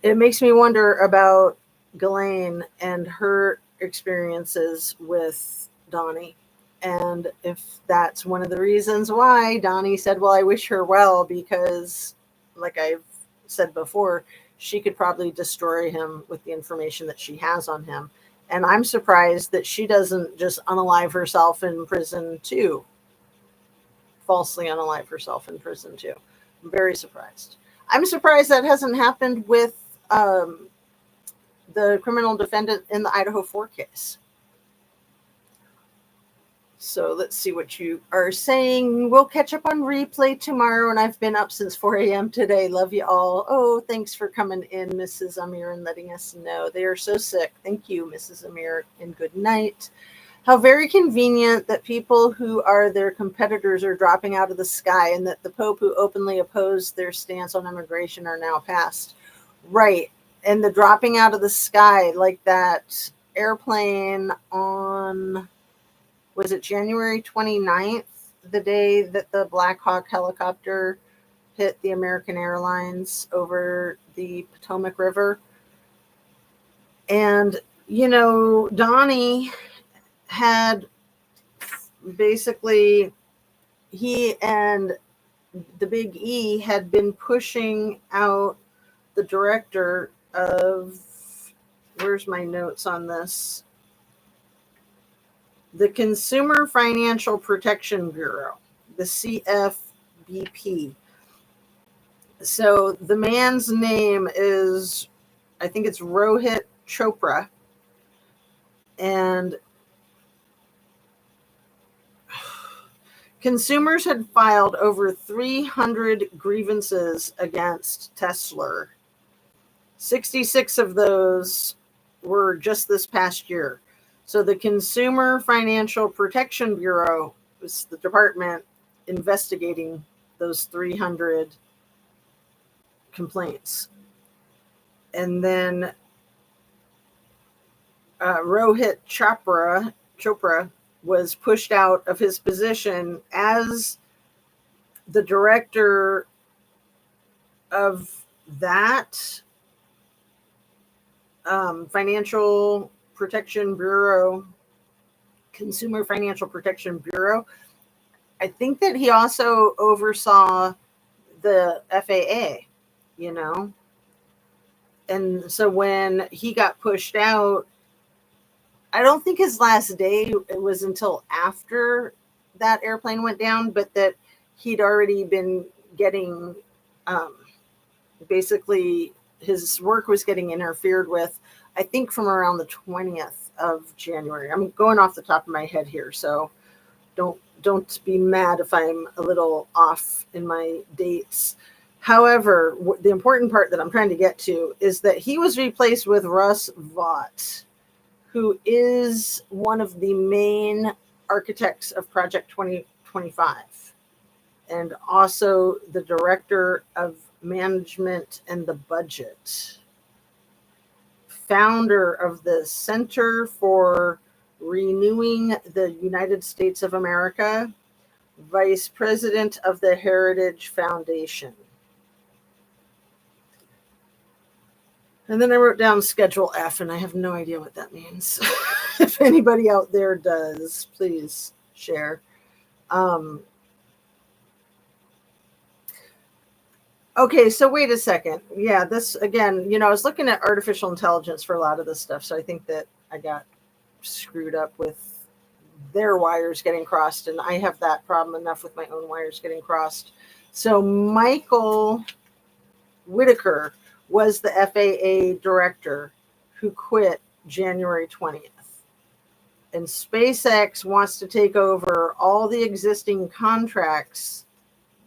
It makes me wonder about Ghislaine and her experiences with Donnie. And if that's one of the reasons why Donnie said, well, I wish her well, because, like I've said before, she could probably destroy him with the information that she has on him. And I'm surprised that she doesn't just unalive herself in prison too. Falsely unalive herself in prison too. I'm very surprised. I'm surprised that hasn't happened with the criminal defendant in the Idaho 4 case. So let's see what you are saying. We'll catch up on replay tomorrow, and I've been up since 4 a.m. today. Love you all. Oh, thanks for coming in, Mrs. Amir, and letting us know. They are so sick. Thank you, Mrs. Amir, and good night. How very convenient that people who are their competitors are dropping out of the sky, and that the Pope who openly opposed their stance on immigration are now passed. Right. And the dropping out of the sky, like that airplane on, was it January 29th, the day that the Black Hawk helicopter hit the American Airlines over the Potomac River? And, you know, Donnie had basically, he and the Big E had been pushing out the director of, where's my notes on this? The Consumer Financial Protection Bureau, the CFBP. So the man's name is, I think it's Rohit Chopra. And consumers had filed over 300 grievances against Tesla. 66 of those were just this past year. So the Consumer Financial Protection Bureau was the department investigating those 300 complaints. And then Rohit Chopra was pushed out of his position as the director of that Financial Protection Bureau, Consumer Financial Protection Bureau. I think that he also oversaw the FAA, you know. And so when he got pushed out, I don't think his last day it was until after that airplane went down, but that he'd already been getting, basically his work was getting interfered with, I think from around the 20th of January. I'm going off the top of my head here, so don't be mad if I'm a little off in my dates. However, the important part that I'm trying to get to is that he was replaced with Russ Vought, who is one of the main architects of Project 2025 and also the director of management and the budget, founder of the Center for Renewing the United States of America, vice president of the Heritage Foundation. And then I wrote down Schedule F, and I have no idea what that means. If anybody out there does, please share. Okay, so wait a second. Yeah, this, again, you know, I was looking at artificial intelligence for a lot of this stuff, so I think that I got screwed up with their wires getting crossed, and I have that problem enough with my own wires getting crossed. So Michael Whitaker was the FAA director who quit January 20th. And SpaceX wants to take over all the existing contracts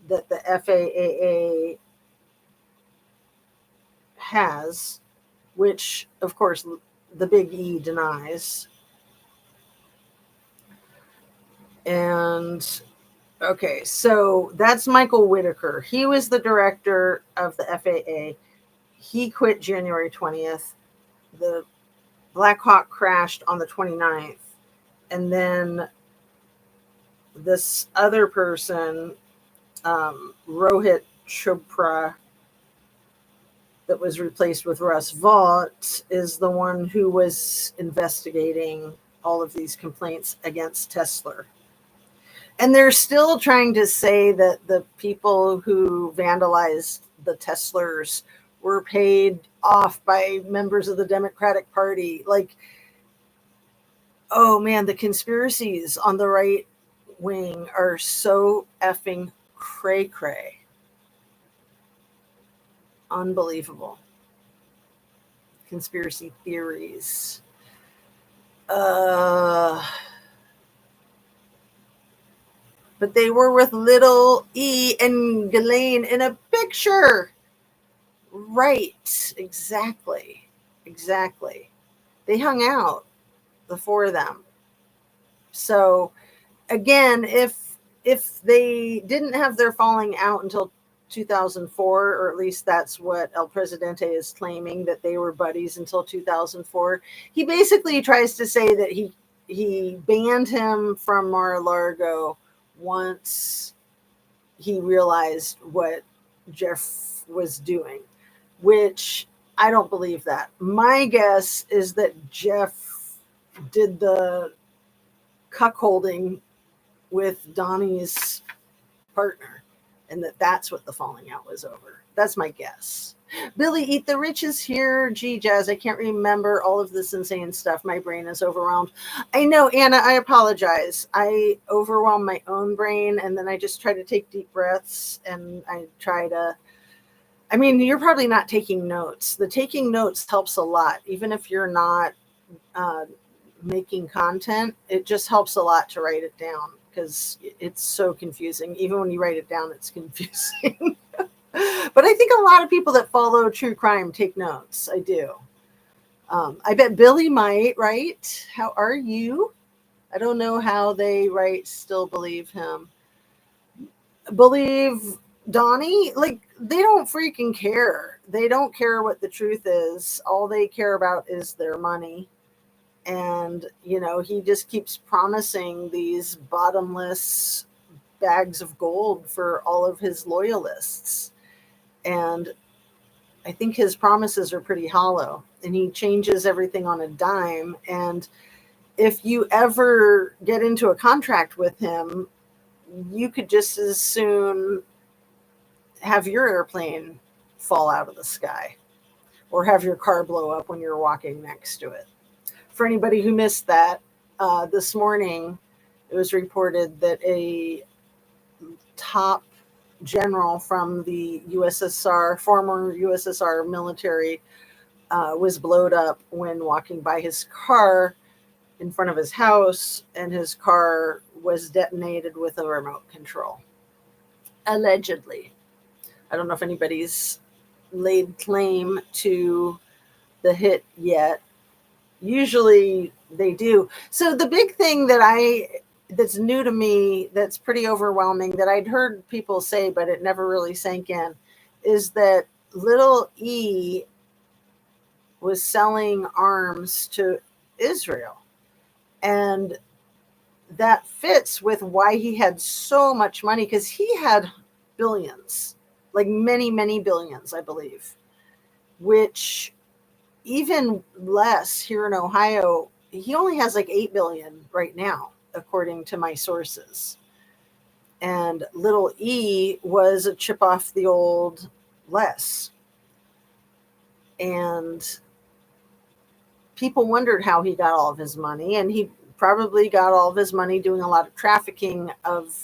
that the FAA has, which, of course, the Big E denies. And, okay, so that's Michael Whitaker. He was the director of the FAA. He quit January 20th. The Black Hawk crashed on the 29th. And then this other person, Rohit Chopra, that was replaced with Russ Vought, is the one who was investigating all of these complaints against Tesla. And they're still trying to say that the people who vandalized the Teslers were paid off by members of the Democratic Party. Like, oh man, the conspiracies on the right wing are so effing cray-cray. Unbelievable. Conspiracy theories. But they were with little E and Ghislaine in a picture. Right. Exactly. They hung out, the four of them. So again, if they didn't have their falling out until 2004, or at least that's what El Presidente is claiming, that they were buddies until 2004, he basically tries to say that he banned him from Mar-a-Lago once he realized what Jeff was doing, which I don't believe that. My guess is that Jeff did the cuckolding with Donnie's partner, and that's what the falling out was over. That's my guess. Billy Eat the Rich is here. Gee, Jazz, I can't remember all of this insane stuff. My brain is overwhelmed. I know, Anna, I apologize. I overwhelm my own brain, and then I just try to take deep breaths, and I try to... I mean, you're probably not taking notes. The taking notes helps a lot. Even if you're not making content, it just helps a lot to write it down, because it's so confusing. Even when you write it down, it's confusing. But I think a lot of people that follow true crime take notes. I do. I bet Billy might, right? How are you? I don't know how they write still believe him. Believe Donnie? Like, they don't freaking care. They don't care what the truth is. All they care about is their money. And, you know, he just keeps promising these bottomless bags of gold for all of his loyalists. And I think his promises are pretty hollow, and he changes everything on a dime. And if you ever get into a contract with him, you could just as soon have your airplane fall out of the sky, or have your car blow up when you're walking next to it. For anybody who missed that, this morning it was reported that a top general from the USSR, former USSR military, was blowed up when walking by his car in front of his house, and his car was detonated with a remote control. Allegedly. I don't know if anybody's laid claim to the hit yet. Usually they do. So the big thing that's new to me, that's pretty overwhelming, that I'd heard people say, but it never really sank in, is that little E was selling arms to Israel. And that fits with why he had so much money, because he had billions, like many, many billions, I believe, which even less here in Ohio. He only has like 8 billion right now, according to my sources. And little E was a chip off the old Les. And people wondered how he got all of his money, and he probably got all of his money doing a lot of trafficking of,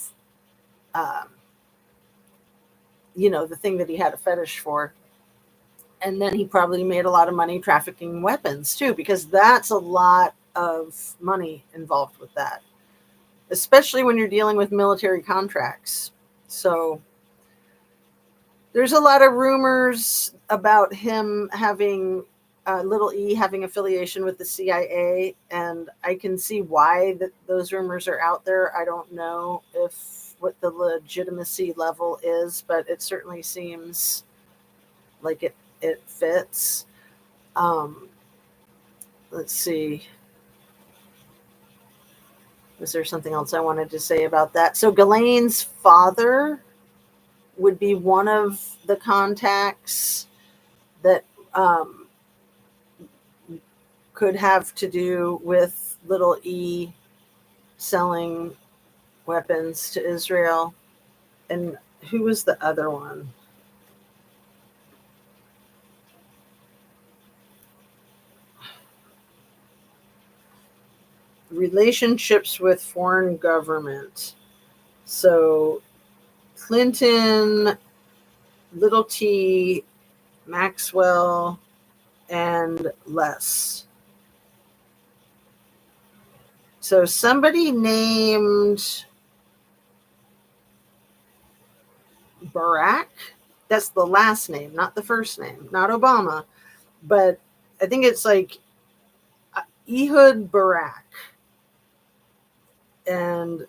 the thing that he had a fetish for. And then he probably made a lot of money trafficking weapons too, because that's a lot of money involved with that, especially when you're dealing with military contracts. So there's a lot of rumors about him having little E having affiliation with the CIA, and I can see why those rumors are out there. I don't know what the legitimacy level is, but it certainly seems like it fits. Let's see. Was there something else I wanted to say about that? So Ghislaine's father would be one of the contacts that could have to do with little E selling weapons to Israel. And who was the other one? Relationships with foreign government. So Clinton, little T, Maxwell, and Les. So somebody named Barack, that's the last name, not the first name, not Obama, but I think it's like Ehud Barak. And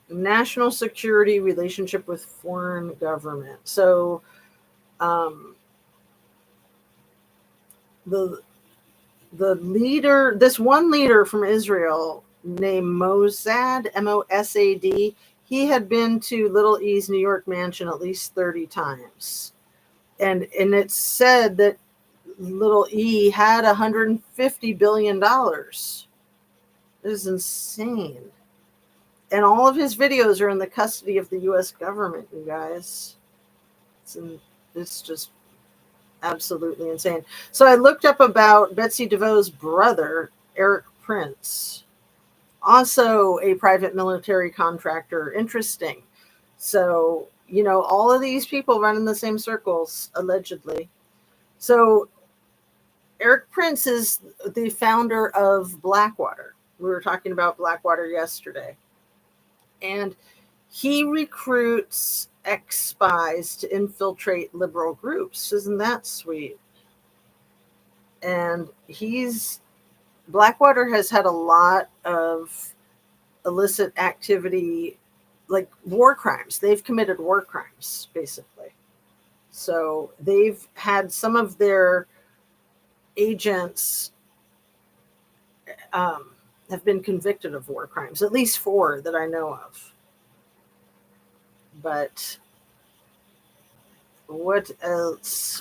national security relationship with foreign government. So the leader, this one leader from Israel named Mossad, Mossad, he had been to Little E's New York mansion at least 30 times. And it's said that Little E had $150 billion. This is insane. And all of his videos are in the custody of the U.S. government, you guys. It's just absolutely insane. So I looked up about Betsy DeVoe's brother, Eric Prince, also a private military contractor. Interesting. So, all of these people run in the same circles, allegedly. So Eric Prince is the founder of Blackwater. We were talking about Blackwater yesterday. And he recruits ex-spies to infiltrate liberal groups. Isn't that sweet? And Blackwater has had a lot of illicit activity, like war crimes. They've committed war crimes, basically. So they've had some of their agents have been convicted of war crimes, at least 4 that I know of. But what else?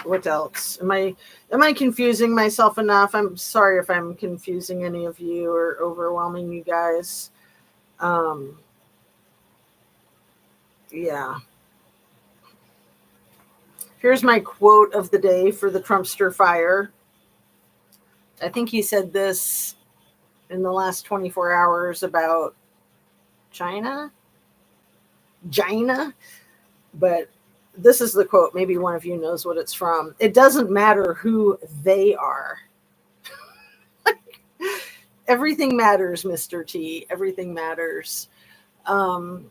Am I confusing myself enough? I'm sorry if I'm confusing any of you or overwhelming you guys. Yeah. Here's my quote of the day for the Trumpster fire. I think he said this in the last 24 hours about China, but this is the quote. Maybe one of you knows what it's from. It doesn't matter who they are. Everything matters, Mr. T. Everything matters. Yuck,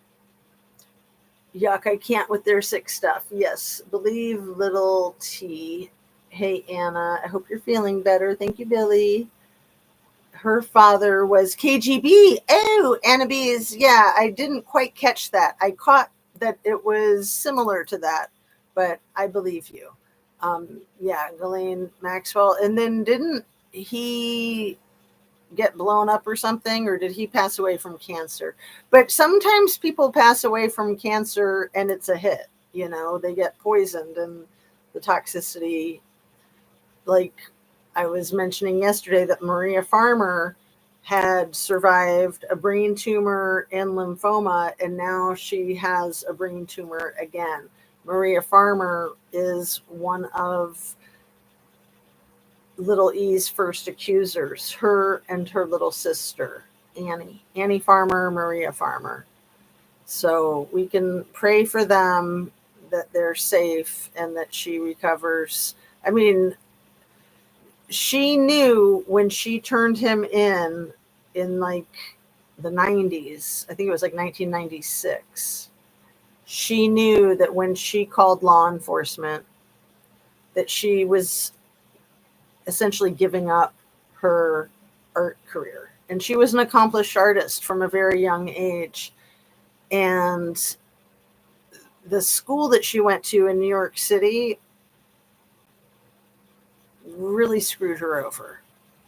I can't with their sick stuff. Yes, believe little T. Hey, Anna, I hope you're feeling better. Thank you, Billy. Her father was KGB. Oh, Anna B's. Yeah, I didn't quite catch that. I caught that it was similar to that, but I believe you. Yeah, Ghislaine Maxwell. And then didn't he get blown up or something, or did he pass away from cancer? But sometimes people pass away from cancer and it's a hit. They get poisoned and the toxicity, like I was mentioning yesterday that Maria Farmer had survived a brain tumor and lymphoma, and now she has a brain tumor again. Maria Farmer is one of Little E's first accusers, her and her little sister, Annie Farmer, Maria Farmer. So we can pray for them that they're safe and that she recovers. I mean, she knew when she turned him in like the 90s, I think it was like 1996, she knew that when she called law enforcement that she was essentially giving up her art career. And she was an accomplished artist from a very young age. And the school that she went to in New York City really screwed her over.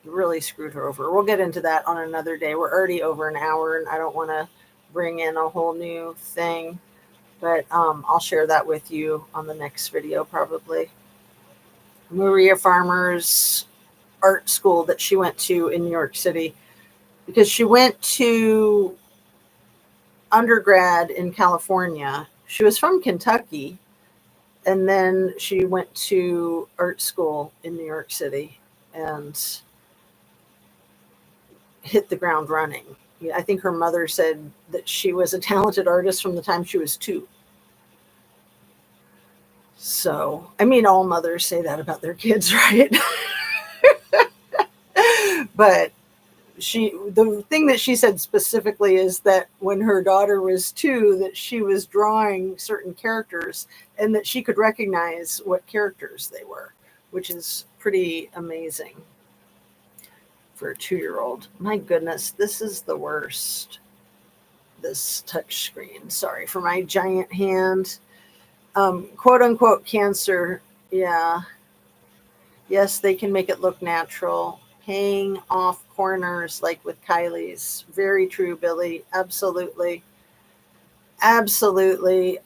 We'll get into that on another day. We're already over an hour and I don't want to bring in a whole new thing. But I'll share that with you on the next video probably. Maria Farmer's art school that she went to in New York City, because she went to undergrad in California. She was from Kentucky, and then she went to art school in New York City and hit the ground running. I think her mother said that she was a talented artist from the time she was 2. So, I mean, all mothers say that about their kids, right? But the thing that she said specifically is that when her daughter was 2, that she was drawing certain characters and that she could recognize what characters they were, which is pretty amazing for a 2-year-old. My goodness, this is the worst. This touch screen. Sorry for my giant hand. Quote unquote cancer. Yeah. Yes, they can make it look natural. Paying off corners like with Kylie's. Very true, Billy. Absolutely. Absolutely.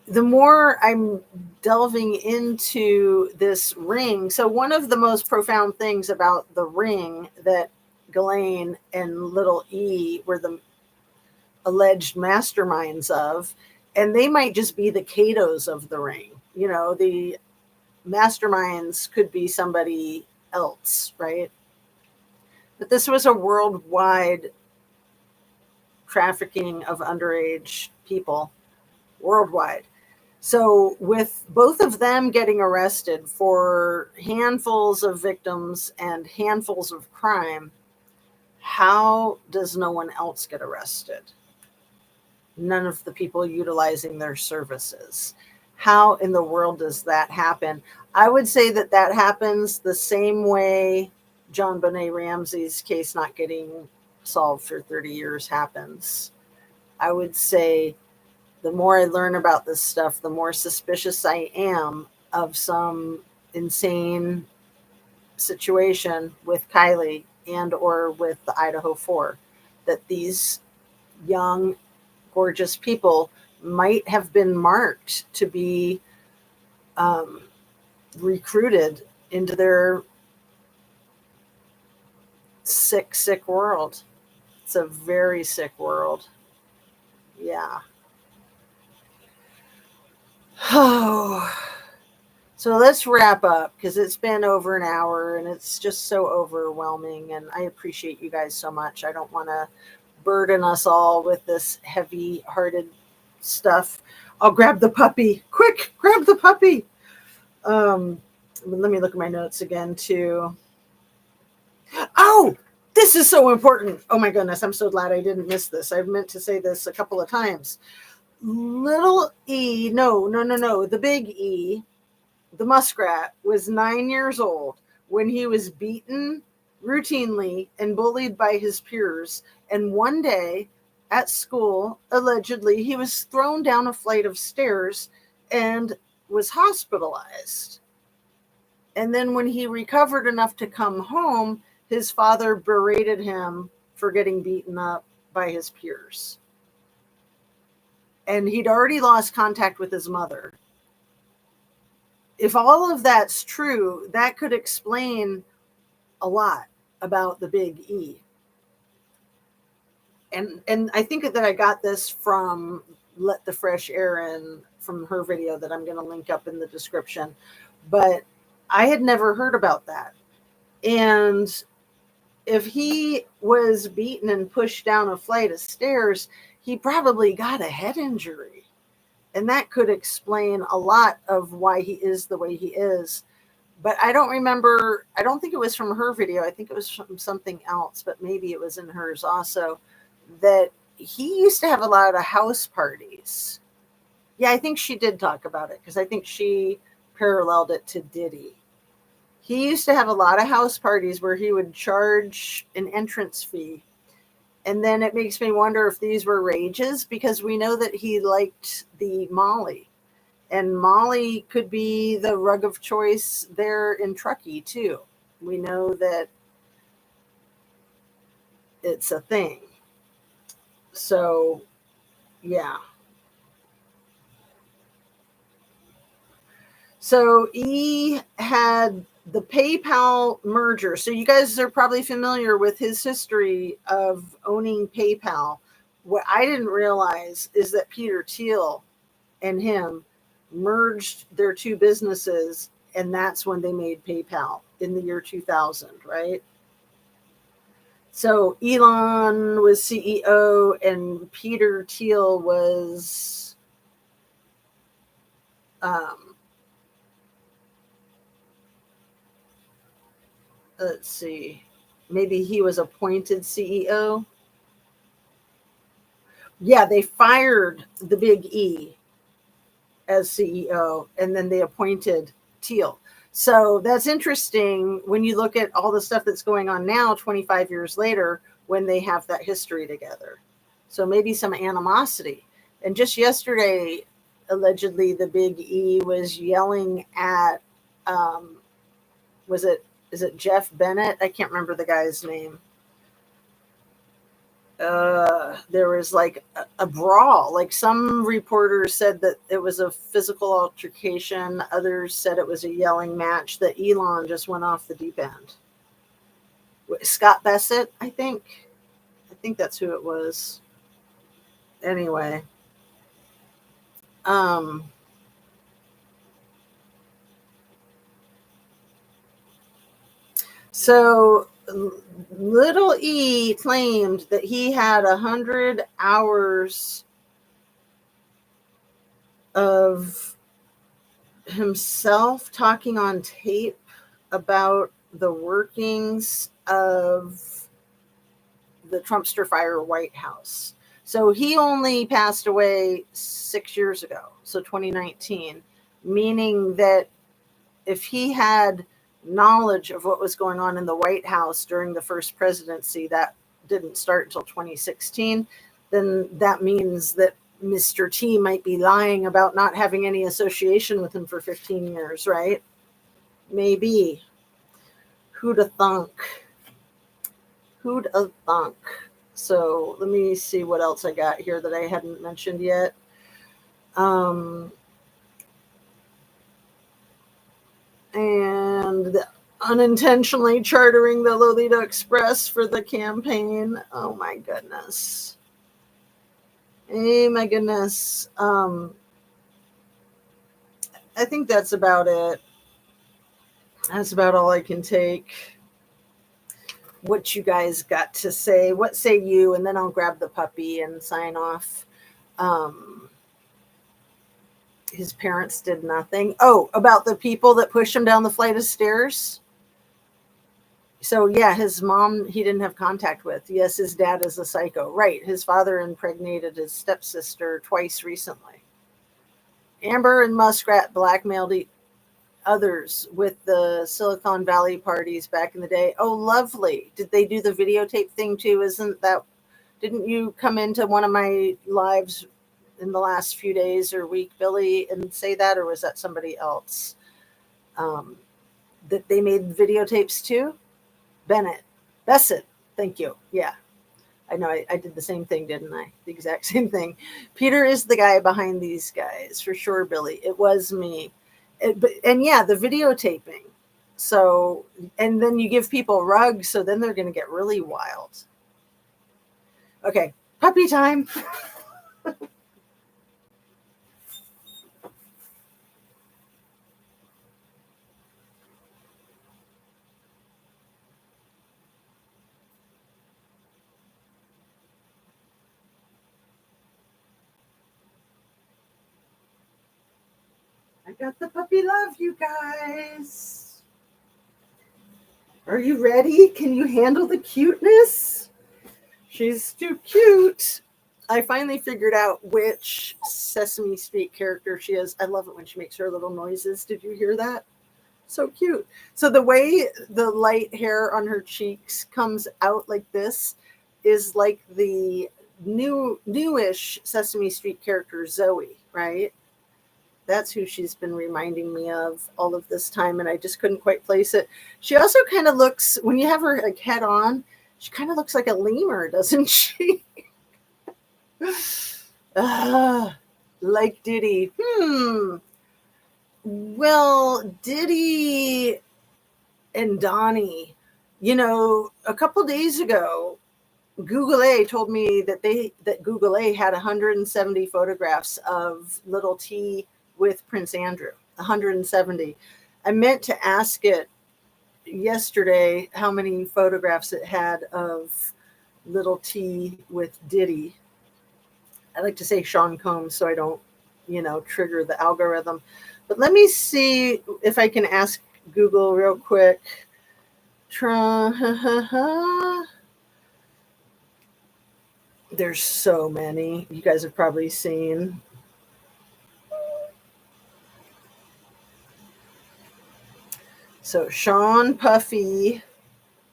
The more I'm delving into this ring, so one of the most profound things about the ring that Ghislaine and Little E were the alleged masterminds of, and they might just be the Catos of the ring. The masterminds could be somebody else, right? But this was a worldwide trafficking of underage people, worldwide. So with both of them getting arrested for handfuls of victims and handfuls of crime, how does no one else get arrested? None of the people utilizing their services. How in the world does that happen? I would say that happens the same way John Benet Ramsey's case not getting solved for 30 years happens. I would say the more I learn about this stuff, the more suspicious I am of some insane situation with Kylie and or with the Idaho 4, that these young, gorgeous people might have been marked to be recruited into their sick, sick world. It's a very sick world. Yeah. Oh. So let's wrap up, because it's been over an hour and it's just so overwhelming. And I appreciate you guys so much. I don't want to burden us all with this heavy-hearted stuff. I'll grab the puppy. Quick, grab the puppy. Let me look at my notes again, too. Oh, this is so important. Oh, my goodness. I'm so glad I didn't miss this. I've meant to say this a couple of times. Little E, no, the big E, the muskrat, was 9 years old when he was beaten routinely and bullied by his peers. And one day at school, allegedly, he was thrown down a flight of stairs and was hospitalized. And then when he recovered enough to come home, his father berated him for getting beaten up by his peers. And he'd already lost contact with his mother. If all of that's true, that could explain a lot about the big E. And I think that I got this from Let the Fresh Air In, from her video that I'm going to link up in the description. But I had never heard about that. And if he was beaten and pushed down a flight of stairs, he probably got a head injury. And that could explain a lot of why he is the way he is. But I don't remember, I don't think it was from her video. I think it was from something else, but maybe it was in hers also, that he used to have a lot of house parties. Yeah, I think she did talk about it, because I think she paralleled it to Diddy. He used to have a lot of house parties where he would charge an entrance fee. And then it makes me wonder if these were rages, because we know that he liked the Molly. And Molly could be the rug of choice there in Truckee, too. We know that it's a thing. So Yeah. So E had the PayPal merger. So you guys are probably familiar with his history of owning PayPal. What I didn't realize is that Peter Thiel and him merged their two businesses, and that's when they made PayPal in the year 2000, right? So Elon was CEO and Peter Thiel was, um, let's see, maybe he was appointed CEO. Yeah, they fired the big E as CEO and then they appointed Thiel. So that's interesting when you look at all the stuff that's going on now, 25 years later, when they have that history together. So maybe some animosity. And just yesterday, allegedly, the big E was yelling at, um, was it, is it Jeff Bennett? I can't remember the guy's name. There was like a brawl. Like some reporters said that it was a physical altercation. Others said it was a yelling match. That Elon just went off the deep end. Scott Bassett, I think. I think that's who it was. Anyway, um, so little E claimed that he had 100 hours of himself talking on tape about the workings of the Trumpster fire White House. So he only passed away 6 years ago, so 2019, meaning that if he had knowledge of what was going on in the White House during the first presidency that didn't start until 2016, then that means that Mr. T might be lying about not having any association with him for 15 years, right? Maybe. Who'd have thunk? Who'd have thunk? So let me see what else I got here that I hadn't mentioned yet. And unintentionally chartering the Lolita Express for the campaign. Oh my goodness. Oh my goodness. I think that's about it. That's about all I can take. What you guys got to say? What say you? And then I'll grab the puppy and sign off. His parents did nothing. Oh, about the people that pushed him down the flight of stairs. So yeah, his mom he didn't have contact with. Yes, his dad is a psycho. Right. His father impregnated his stepsister twice recently. Amber and Muskrat blackmailed others with the Silicon Valley parties back in the day. Oh, lovely. Did they do the videotape thing too? Didn't you come into one of my lives in the last few days or week, Billy, and say that, or was that somebody else? That they made videotapes too? Bennett. Bassett. Thank you. Yeah. I know I did the same thing, didn't I? The exact same thing. Peter is the guy behind these guys, for sure, Billy. It was me. And yeah, the videotaping. So, and then you give people rugs, so then they're going to get really wild. Okay, puppy time. I got the puppy love, you guys. Are you ready? Can you handle the cuteness? She's too cute. I finally figured out which Sesame Street character she is. I love it when she makes her little noises. Did you hear that? So cute. So the way the light hair on her cheeks comes out like this is like the newish Sesame Street character Zoe, right? That's who she's been reminding me of all of this time, and I just couldn't quite place it. She also kind of looks, when you have her like head on, she kind of looks like a lemur, doesn't she? Like Diddy. Well, Diddy and Donnie, a couple days ago, Google A told me that Google A had 170 photographs of little T with Prince Andrew. 170. I meant to ask it yesterday how many photographs it had of little T with Diddy. I like to say Sean Combs so I don't, trigger the algorithm. But let me see if I can ask Google real quick. There's so many. You guys have probably seen. So Sean Puffy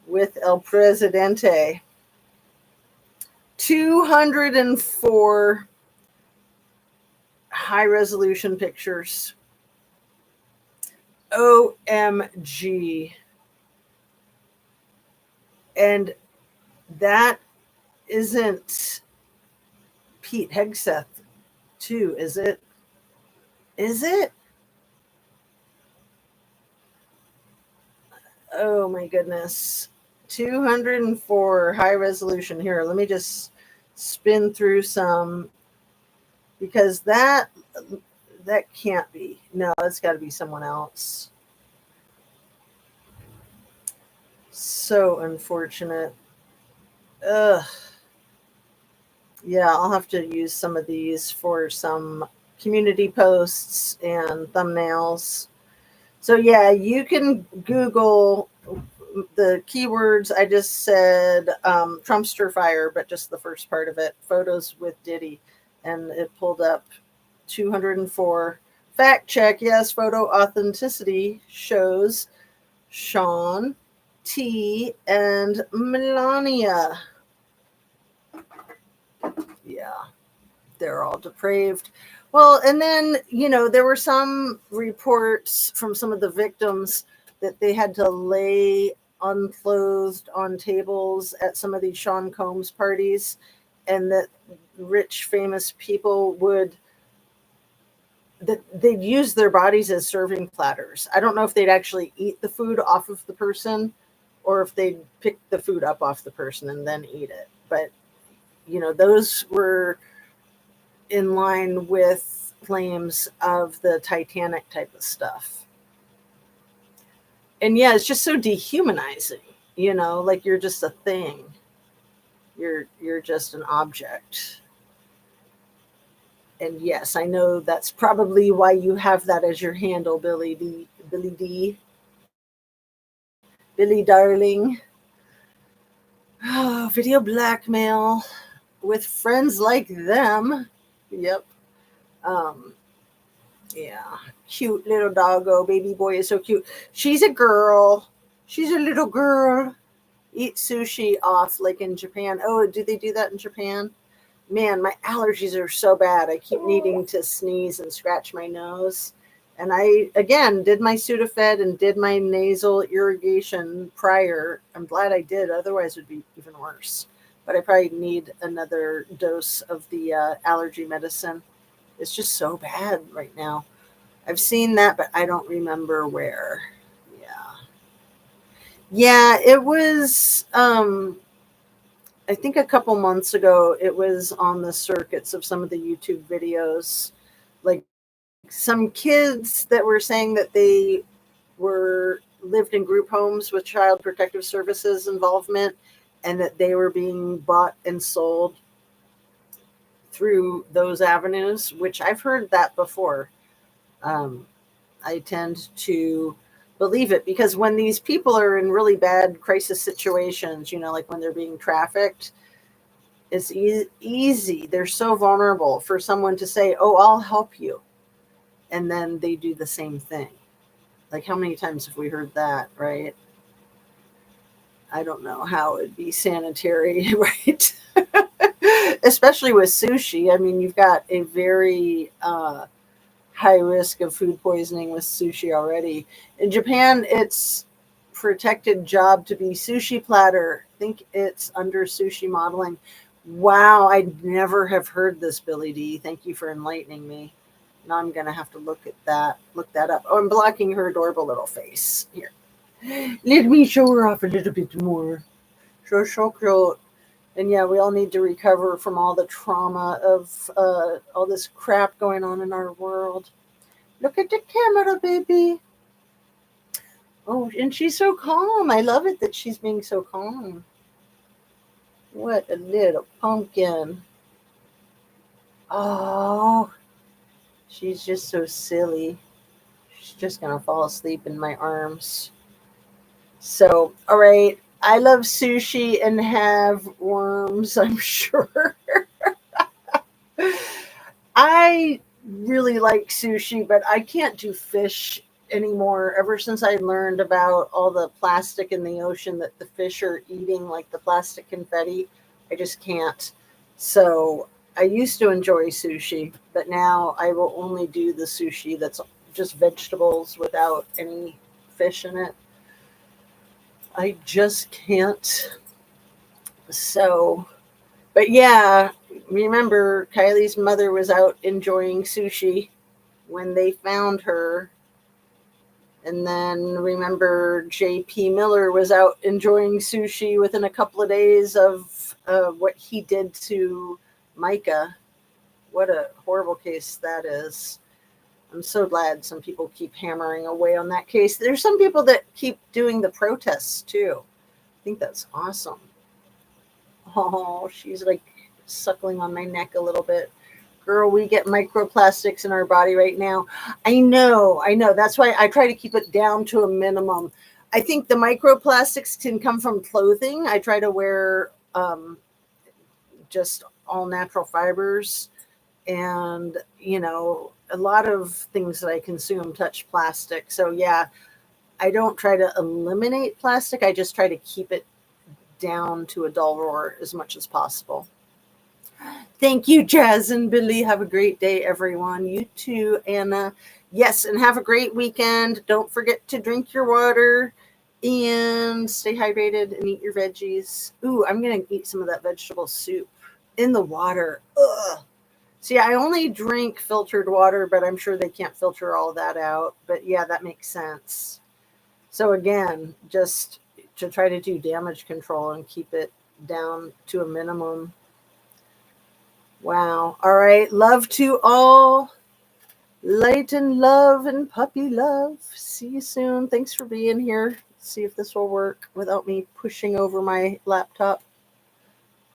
with El Presidente. 204 high resolution pictures. OMG. And that isn't Pete Hegseth, too, is it? Is it? Oh my goodness. 204 high resolution. Here, let me just spin through some, because that can't be. No, it's got to be someone else. So unfortunate. Ugh. Yeah, I'll have to use some of these for some community posts and thumbnails. So yeah, you can Google the keywords. I just said Trumpster fire, but just the first part of it, photos with Diddy, and it pulled up 204. Fact check, yes, photo authenticity shows Sean, T, and Melania. Yeah, they're all depraved. Well, and then, there were some reports from some of the victims that they had to lay unclothed on tables at some of these Sean Combs parties, and that rich, famous people they'd use their bodies as serving platters. I don't know if they'd actually eat the food off of the person or if they'd pick the food up off the person and then eat it. But, those were in line with claims of the Titanic type of stuff. And yeah, it's just so dehumanizing, like you're just a thing. You're just an object. And yes, I know that's probably why you have that as your handle, Billy D. Billy Darling. Oh, video blackmail with friends like them. Yep. Yeah. Cute little doggo. Baby boy is so cute. She's a girl. She's a little girl. Eat sushi off like in Japan. Oh, do they do that in Japan? Man, my allergies are so bad. I keep needing to sneeze and scratch my nose. And I, again, did my Sudafed and did my nasal irrigation prior. I'm glad I did. Otherwise, it would be even worse. But I probably need another dose of the allergy medicine. It's just so bad right now. I've seen that, but I don't remember where. Yeah, it was, I think a couple months ago, it was on the circuits of some of the YouTube videos. Like some kids that were saying that they lived in group homes with Child Protective Services involvement and that they were being bought and sold through those avenues, which I've heard that before. I tend to believe it because when these people are in really bad crisis situations, like when they're being trafficked, it's easy. They're so vulnerable for someone to say, "Oh, I'll help you." And then they do the same thing. Like how many times have we heard that, right? I don't know how it'd be sanitary, right? Especially with sushi. I mean, you've got a very high risk of food poisoning with sushi already. In Japan, it's protected job to be sushi platter. I think it's under sushi modeling. Wow, I never have heard this, Billy D. Thank you for enlightening me. Now I'm gonna have to look that up. Oh, I'm blocking her adorable little face. Here. Let me show her off a little bit more. So cute. And yeah, we all need to recover from all the trauma of all this crap going on in our world. Look at the camera, baby. Oh, and she's so calm. I love it that she's being so calm. What a little pumpkin. Oh, she's just so silly. She's just going to fall asleep in my arms. So, all right. I love sushi and have worms, I'm sure. I really like sushi, but I can't do fish anymore. Ever since I learned about all the plastic in the ocean that the fish are eating, like the plastic confetti, I just can't. So I used to enjoy sushi, but now I will only do the sushi that's just vegetables without any fish in it. I just can't. So, but yeah, remember Kylie's mother was out enjoying sushi when they found her. And then remember JP Miller was out enjoying sushi within a couple of days of what he did to Micah. What a horrible case that is. I'm so glad some people keep hammering away on that case. There's some people that keep doing the protests too. I think that's awesome. Oh, she's like suckling on my neck a little bit. Girl, we get microplastics in our body right now. I know. That's why I try to keep it down to a minimum. I think the microplastics can come from clothing. I try to wear just all natural fibers. And, a lot of things that I consume touch plastic. So, yeah, I don't try to eliminate plastic. I just try to keep it down to a dull roar as much as possible. Thank you, Jazz and Billy. Have a great day, everyone. You too, Anna. Yes, and have a great weekend. Don't forget to drink your water and stay hydrated and eat your veggies. Ooh, I'm going to eat some of that vegetable soup in the water. Ugh. See, I only drink filtered water, but I'm sure they can't filter all that out. But yeah, that makes sense. So again, just to try to do damage control and keep it down to a minimum. Wow. All right. Love to all. Light and love and puppy love. See you soon. Thanks for being here. See if this will work without me pushing over my laptop.